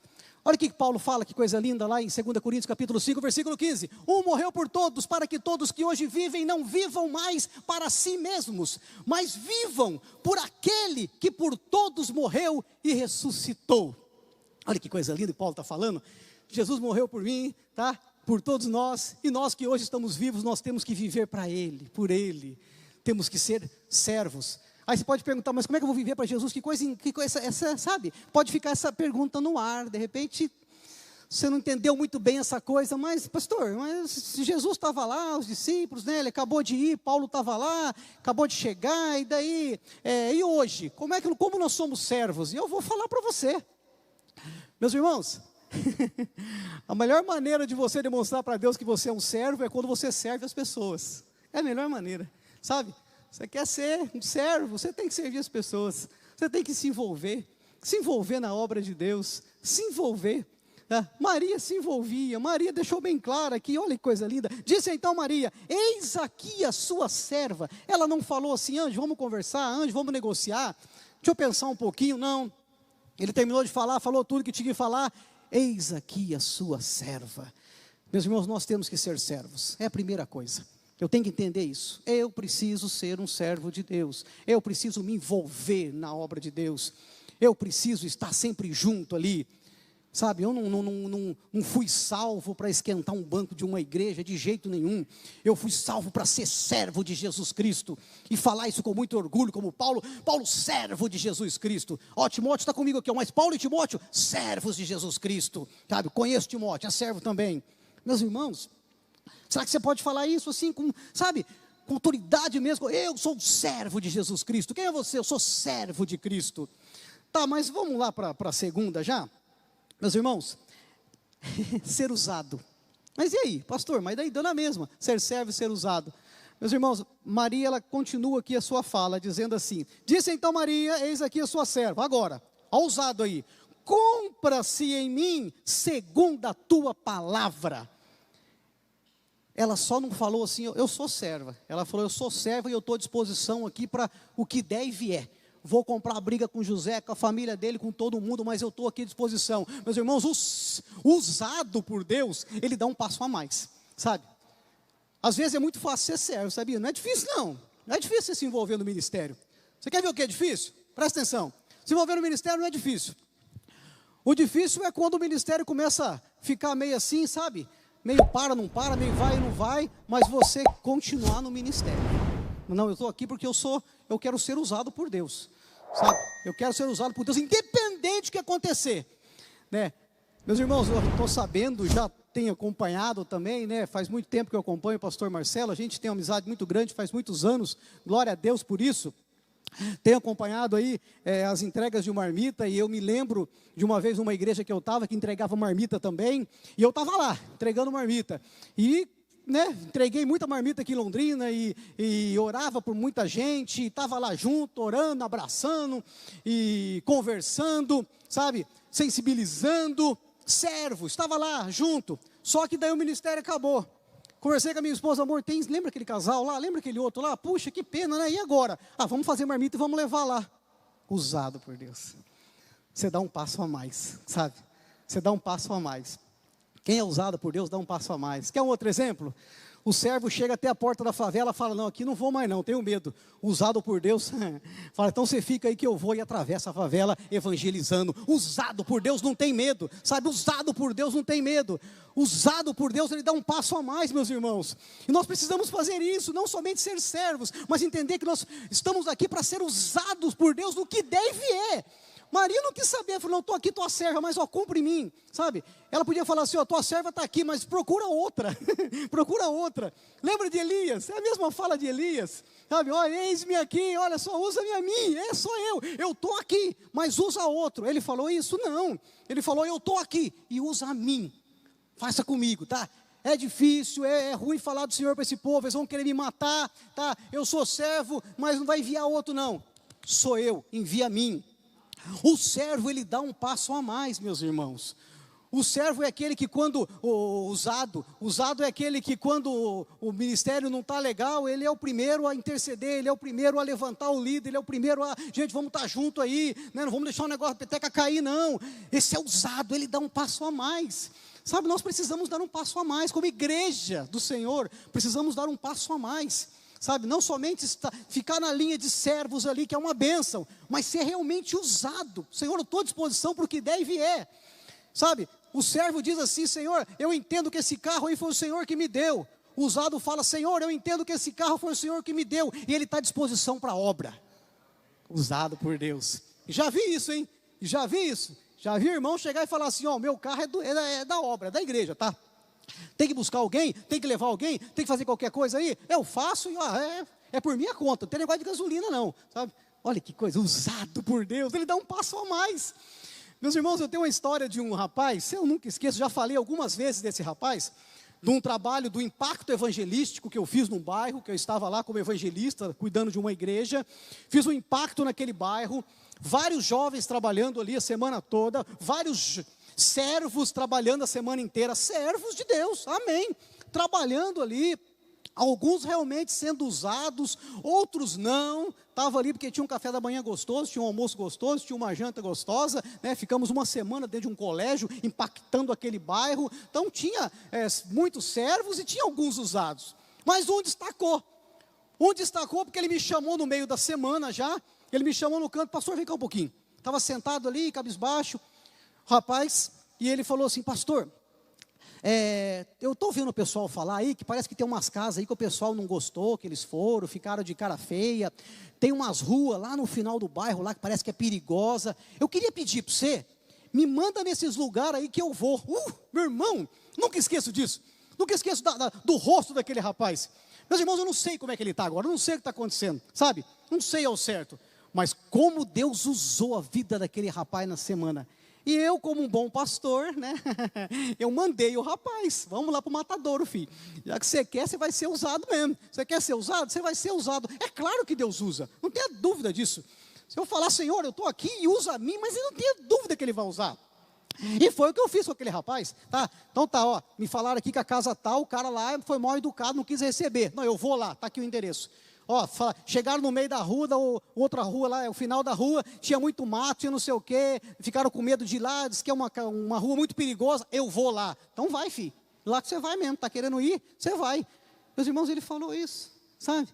Olha o que Paulo fala, que coisa linda lá em 2 Coríntios capítulo 5, versículo 15. Um morreu por todos, para que todos que hoje vivem não vivam mais para si mesmos, mas vivam por aquele que por todos morreu e ressuscitou. Olha que coisa linda que Paulo está falando. Jesus morreu por mim, tá? Por todos nós, e nós que hoje estamos vivos, nós temos que viver para Ele, por Ele. Temos que ser servos. Aí você pode perguntar, mas como é que eu vou viver para Jesus? Que coisa essa, sabe? Pode ficar essa pergunta no ar, de repente, você não entendeu muito bem essa coisa, mas pastor, se Jesus estava lá, os discípulos, né? Ele acabou de ir, Paulo estava lá, acabou de chegar, e daí, e hoje? Como nós somos servos? E eu vou falar para você, meus irmãos, a melhor maneira de você demonstrar para Deus que você é um servo é quando você serve as pessoas. É a melhor maneira, sabe? Você quer ser um servo, você tem que servir as pessoas, você tem que se envolver. se envolver na obra de Deus, se envolver. Maria se envolvia, Maria deixou bem claro aqui, olha que coisa linda. Disse então Maria: eis aqui a sua serva. Ela não falou assim: anjo, vamos conversar, anjo, vamos negociar, deixa eu pensar um pouquinho. Não, ele terminou de falar, falou tudo que tinha que falar. Eis aqui a sua serva. Meus irmãos, nós temos que ser servos, é a primeira coisa. Eu tenho que entender isso. Eu preciso ser um servo de Deus, eu preciso me envolver na obra de Deus, eu preciso estar sempre junto ali. Sabe, eu não fui salvo para esquentar um banco de uma igreja, de jeito nenhum. Eu fui salvo para ser servo de Jesus Cristo, e falar isso com muito orgulho, como Paulo, servo de Jesus Cristo. Timóteo está comigo aqui, mas Paulo e Timóteo, servos de Jesus Cristo. Sabe, conheço Timóteo, é servo também. Meus irmãos, será que você pode falar isso assim, com autoridade mesmo? Eu sou servo de Jesus Cristo. Quem é você? Eu sou servo de Cristo. Tá, mas vamos lá para a segunda já? Meus irmãos, ser usado. Mas e aí, pastor? Mas daí deu na mesma, ser servo e ser usado. Meus irmãos, Maria, ela continua aqui a sua fala, dizendo assim: disse então Maria, eis aqui a sua serva. Agora, ousado aí: cumpra-se em mim segundo a tua palavra. Ela só não falou assim: eu sou serva. Ela falou: eu sou serva e eu estou à disposição aqui para o que der e vier. Vou comprar briga com José, com a família dele, com todo mundo, mas eu estou aqui à disposição. Meus irmãos, usado por Deus, ele dá um passo a mais, sabe? Às vezes é muito fácil ser servo, sabia? Não é difícil não, não é difícil você se envolver no ministério. Você quer ver o que é difícil? Presta atenção, se envolver no ministério não é difícil. O difícil é quando o ministério começa a ficar meio assim, sabe? Meio não para, meio vai e não vai, mas você continuar no ministério. Não, eu estou aqui porque eu quero ser usado por Deus, sabe? Eu quero ser usado por Deus, independente do que acontecer, né? Meus irmãos, eu estou sabendo, já tenho acompanhado também, né? Faz muito tempo que eu acompanho o pastor Marcelo, a gente tem uma amizade muito grande, faz muitos anos, glória a Deus por isso. Tenho acompanhado aí as entregas de marmita, e eu me lembro de uma vez numa igreja que eu estava, que entregava marmita também, e eu estava lá, entregando marmita, e entreguei muita marmita aqui em Londrina, e orava por muita gente, estava lá junto, orando, abraçando, e conversando, sabe, sensibilizando, servo, estava lá junto. Só que daí o ministério acabou. Conversei com a minha esposa: amor, lembra aquele casal lá, lembra aquele outro lá? Puxa, que pena, né? E agora? Vamos fazer marmita e vamos levar lá. Usado por Deus, você dá um passo a mais, sabe, você dá um passo a mais. Quem é usado por Deus dá um passo a mais. Quer um outro exemplo? O servo chega até a porta da favela e fala: não, aqui não vou mais não, tenho medo. Usado por Deus, fala: então você fica aí que eu vou, e atravessa a favela evangelizando. Usado por Deus não tem medo, sabe? Usado por Deus não tem medo. Usado por Deus, ele dá um passo a mais, meus irmãos. E nós precisamos fazer isso, não somente ser servos, mas entender que nós estamos aqui para ser usados por Deus no que der e vier. Maria não quis saber, falou: não, estou aqui, tua serva, mas cumpre em mim, sabe? Ela podia falar assim: tua serva está aqui, mas procura outra, procura outra. Lembra de Elias? É a mesma fala de Elias, sabe? Olha, eis-me aqui, olha só, usa-me a mim, sou eu estou aqui, mas usa outro. Ele falou isso? Não, ele falou: eu estou aqui, e usa a mim, faça comigo, tá? É difícil, é ruim falar do Senhor para esse povo, eles vão querer me matar, tá? Eu sou servo, mas não vai enviar outro não, sou eu, envia a mim. O servo, ele dá um passo a mais, meus irmãos. O servo é aquele que quando, usado é aquele que quando o ministério não está legal, ele é o primeiro a interceder, ele é o primeiro a levantar o líder, ele é o primeiro a, gente, vamos estar junto aí, né? Não vamos deixar o negócio peteca cair não. Esse é usado, ele dá um passo a mais. Sabe, nós precisamos dar um passo a mais, como igreja do Senhor, precisamos dar um passo a mais. Sabe, não somente ficar na linha de servos ali, que é uma bênção, mas ser realmente usado. Senhor, eu estou à disposição para o que der e vier. Sabe, o servo diz assim: Senhor, eu entendo que esse carro aí foi o Senhor que me deu. O usado fala: Senhor, eu entendo que esse carro foi o Senhor que me deu. E ele está à disposição para a obra. Usado por Deus. Já vi isso, hein? Já vi isso. Já vi irmão chegar e falar assim: meu carro é da obra, é da igreja, tá? Tem que buscar alguém, tem que levar alguém, tem que fazer qualquer coisa aí, eu faço e é por minha conta, não tem negócio de gasolina não, sabe? Olha que coisa, usado por Deus, ele dá um passo a mais. Meus irmãos, eu tenho uma história de um rapaz, eu nunca esqueço, já falei algumas vezes desse rapaz, de um trabalho do impacto evangelístico que eu fiz num bairro, que eu estava lá como evangelista, cuidando de uma igreja, fiz um impacto naquele bairro, vários jovens trabalhando ali a semana toda, vários servos trabalhando a semana inteira, servos de Deus, amém, trabalhando ali, alguns realmente sendo usados, outros não, estavam ali porque tinha um café da manhã gostoso, tinha um almoço gostoso, tinha uma janta gostosa, né? Ficamos uma semana dentro de um colégio, impactando aquele bairro, então tinha muitos servos e tinha alguns usados, mas um destacou porque ele me chamou no meio da semana já, ele me chamou no canto, pastor, vem cá um pouquinho, estava sentado ali, cabisbaixo, rapaz, e ele falou assim, pastor, eu estou ouvindo o pessoal falar aí, que parece que tem umas casas aí que o pessoal não gostou, que eles foram, ficaram de cara feia, tem umas ruas lá no final do bairro, lá que parece que é perigosa, eu queria pedir para você, me manda nesses lugares aí que eu vou, meu irmão, nunca esqueço disso, nunca esqueço do rosto daquele rapaz, meus irmãos, eu não sei como é que ele está agora, eu não sei o que está acontecendo, sabe, não sei ao certo, mas como Deus usou a vida daquele rapaz na semana. E eu, como um bom pastor, né, eu mandei o rapaz, vamos lá para o matadouro, filho, já que você quer, você vai ser usado mesmo, você quer ser usado, você vai ser usado, é claro que Deus usa, não tenha dúvida disso, se eu falar, Senhor, eu estou aqui e usa a mim, mas eu não tenho dúvida que Ele vai usar, e foi o que eu fiz com aquele rapaz, tá, então tá, ó, me falaram aqui que a casa tal, o cara lá foi mal educado, não quis receber, não, eu vou lá, tá aqui o endereço. Ó, chegaram no meio da rua, outra rua lá, o final da rua, tinha muito mato, tinha não sei o quê, ficaram com medo de ir lá, disse que é uma rua muito perigosa, eu vou lá. Então vai, filho, lá que você vai mesmo, está querendo ir, você vai. Meus irmãos, ele falou isso, sabe?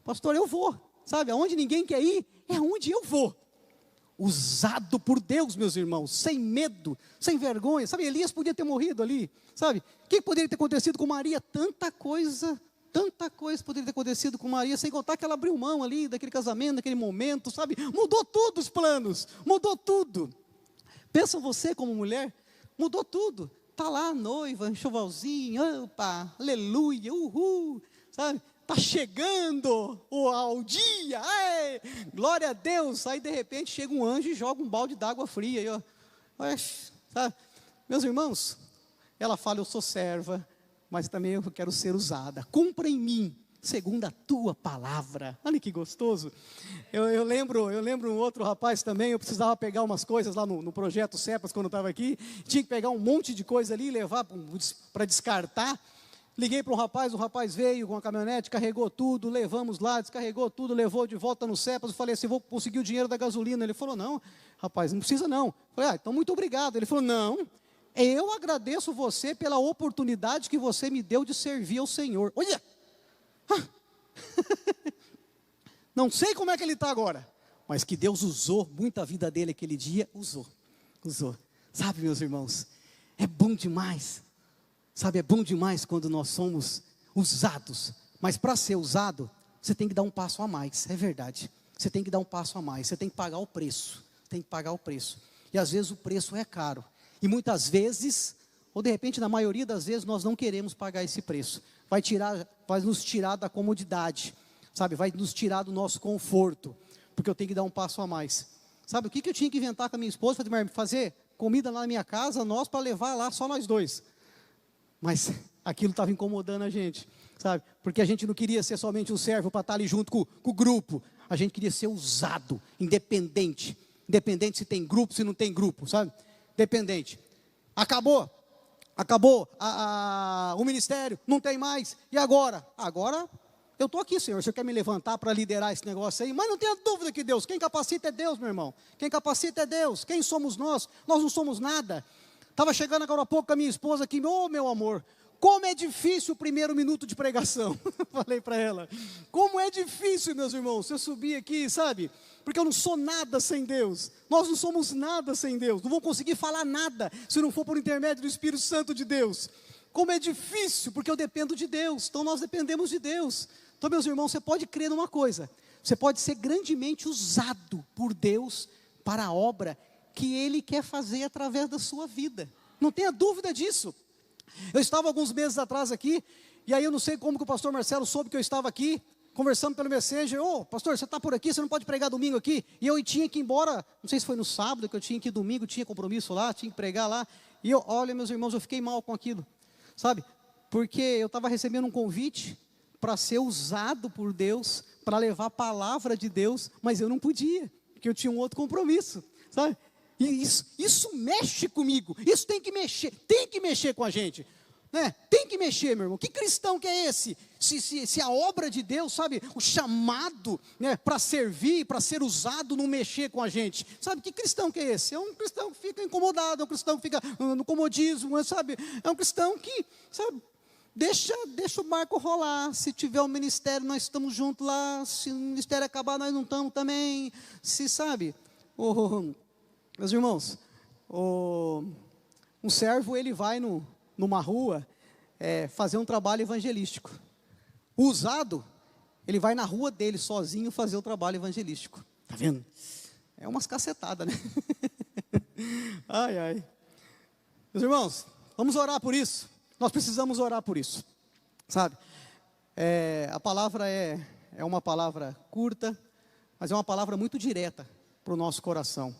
Pastor, eu vou, sabe? Aonde ninguém quer ir, é onde eu vou. Usado por Deus, meus irmãos, sem medo, sem vergonha, sabe? Elias podia ter morrido ali, sabe? O que poderia ter acontecido com Maria? Tanta coisa poderia ter acontecido com Maria, sem contar que ela abriu mão ali, daquele casamento, daquele momento, sabe, mudou tudo os planos, mudou tudo, pensa você como mulher, mudou tudo, está lá a noiva, enxovalzinho, opa, aleluia, uhul, sabe, está chegando o dia, glória a Deus, aí de repente chega um anjo e joga um balde d'água fria, aí, ó, sabe, meus irmãos, ela fala, eu sou serva, mas também eu quero ser usada, cumpra em mim, segundo a tua palavra, olha que gostoso, eu lembro um outro rapaz também, eu precisava pegar umas coisas lá no projeto CEPAS, quando eu estava aqui, tinha que pegar um monte de coisa ali, e levar para descartar, liguei para o rapaz veio com a caminhonete, carregou tudo, levamos lá, descarregou tudo, levou de volta no CEPAS, eu falei assim, vou conseguir o dinheiro da gasolina, ele falou, não, rapaz, não precisa não, eu falei, então muito obrigado, ele falou, não, eu agradeço você pela oportunidade que você me deu de servir ao Senhor. Olha! Não sei como é que ele está agora, mas que Deus usou muito a vida dele aquele dia, usou. Sabe, meus irmãos, é bom demais. Sabe, é bom demais quando nós somos usados. Mas para ser usado, você tem que dar um passo a mais, é verdade. Você tem que dar um passo a mais, você tem que pagar o preço. E às vezes o preço é caro. E muitas vezes, ou de repente na maioria das vezes, nós não queremos pagar esse preço. Vai nos tirar da comodidade, sabe? Vai nos tirar do nosso conforto, porque eu tenho que dar um passo a mais. Sabe, o que eu tinha que inventar com a minha esposa? Fazer comida lá na minha casa, nós para levar lá, só nós dois. Mas aquilo estava incomodando a gente, sabe? Porque a gente não queria ser somente um servo para estar ali junto com o grupo. A gente queria ser usado, independente se tem grupo, se não tem grupo, sabe? Dependente, acabou o ministério, não tem mais, e agora eu estou aqui, Senhor, você quer me levantar para liderar esse negócio aí, mas não tenha dúvida que Deus, quem capacita é Deus, meu irmão, quem capacita é Deus, quem somos nós não somos nada, estava chegando agora há pouco com a minha esposa aqui, meu amor, como é difícil o primeiro minuto de pregação, falei para ela, como é difícil, meus irmãos, eu subi aqui, sabe, porque eu não sou nada sem Deus, nós não somos nada sem Deus, não vamos conseguir falar nada, se não for por intermédio do Espírito Santo de Deus, como é difícil, porque eu dependo de Deus, então nós dependemos de Deus, então meus irmãos, você pode crer numa coisa, você pode ser grandemente usado por Deus, para a obra que Ele quer fazer através da sua vida, não tenha dúvida disso. Eu estava alguns meses atrás aqui, e aí eu não sei como que o pastor Marcelo soube que eu estava aqui, conversando pelo Messenger, pastor, você está por aqui, você não pode pregar domingo aqui, e eu tinha que ir embora, não sei se foi no sábado, que eu tinha que ir domingo, tinha compromisso lá, tinha que pregar lá, e olha meus irmãos, eu fiquei mal com aquilo, sabe, porque eu estava recebendo um convite, para ser usado por Deus, para levar a palavra de Deus, mas eu não podia, porque eu tinha um outro compromisso, sabe? E isso mexe comigo, isso tem que mexer com a gente, né? Tem que mexer, meu irmão. Que cristão que é esse? Se a obra de Deus, sabe, o chamado, né, para servir, para ser usado, não mexer com a gente, sabe? Que cristão que é esse? É um cristão que fica incomodado, é um cristão que fica no comodismo, sabe? É um cristão que, sabe, deixa o barco rolar. Se tiver um ministério, nós estamos juntos lá. Se o ministério acabar, nós não estamos também. Se sabe, meus irmãos, um servo, ele vai numa rua fazer um trabalho evangelístico. O usado, ele vai na rua dele sozinho fazer o trabalho evangelístico. Tá vendo? É umas cacetadas, né? Ai, ai. Meus irmãos, vamos orar por isso. Nós precisamos orar por isso, sabe? A palavra é uma palavra curta, mas é uma palavra muito direta para o nosso coração.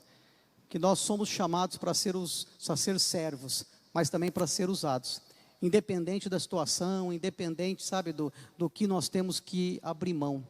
Que nós somos chamados para ser servos, mas também para ser usados. Independente da situação, independente, sabe, do que nós temos que abrir mão.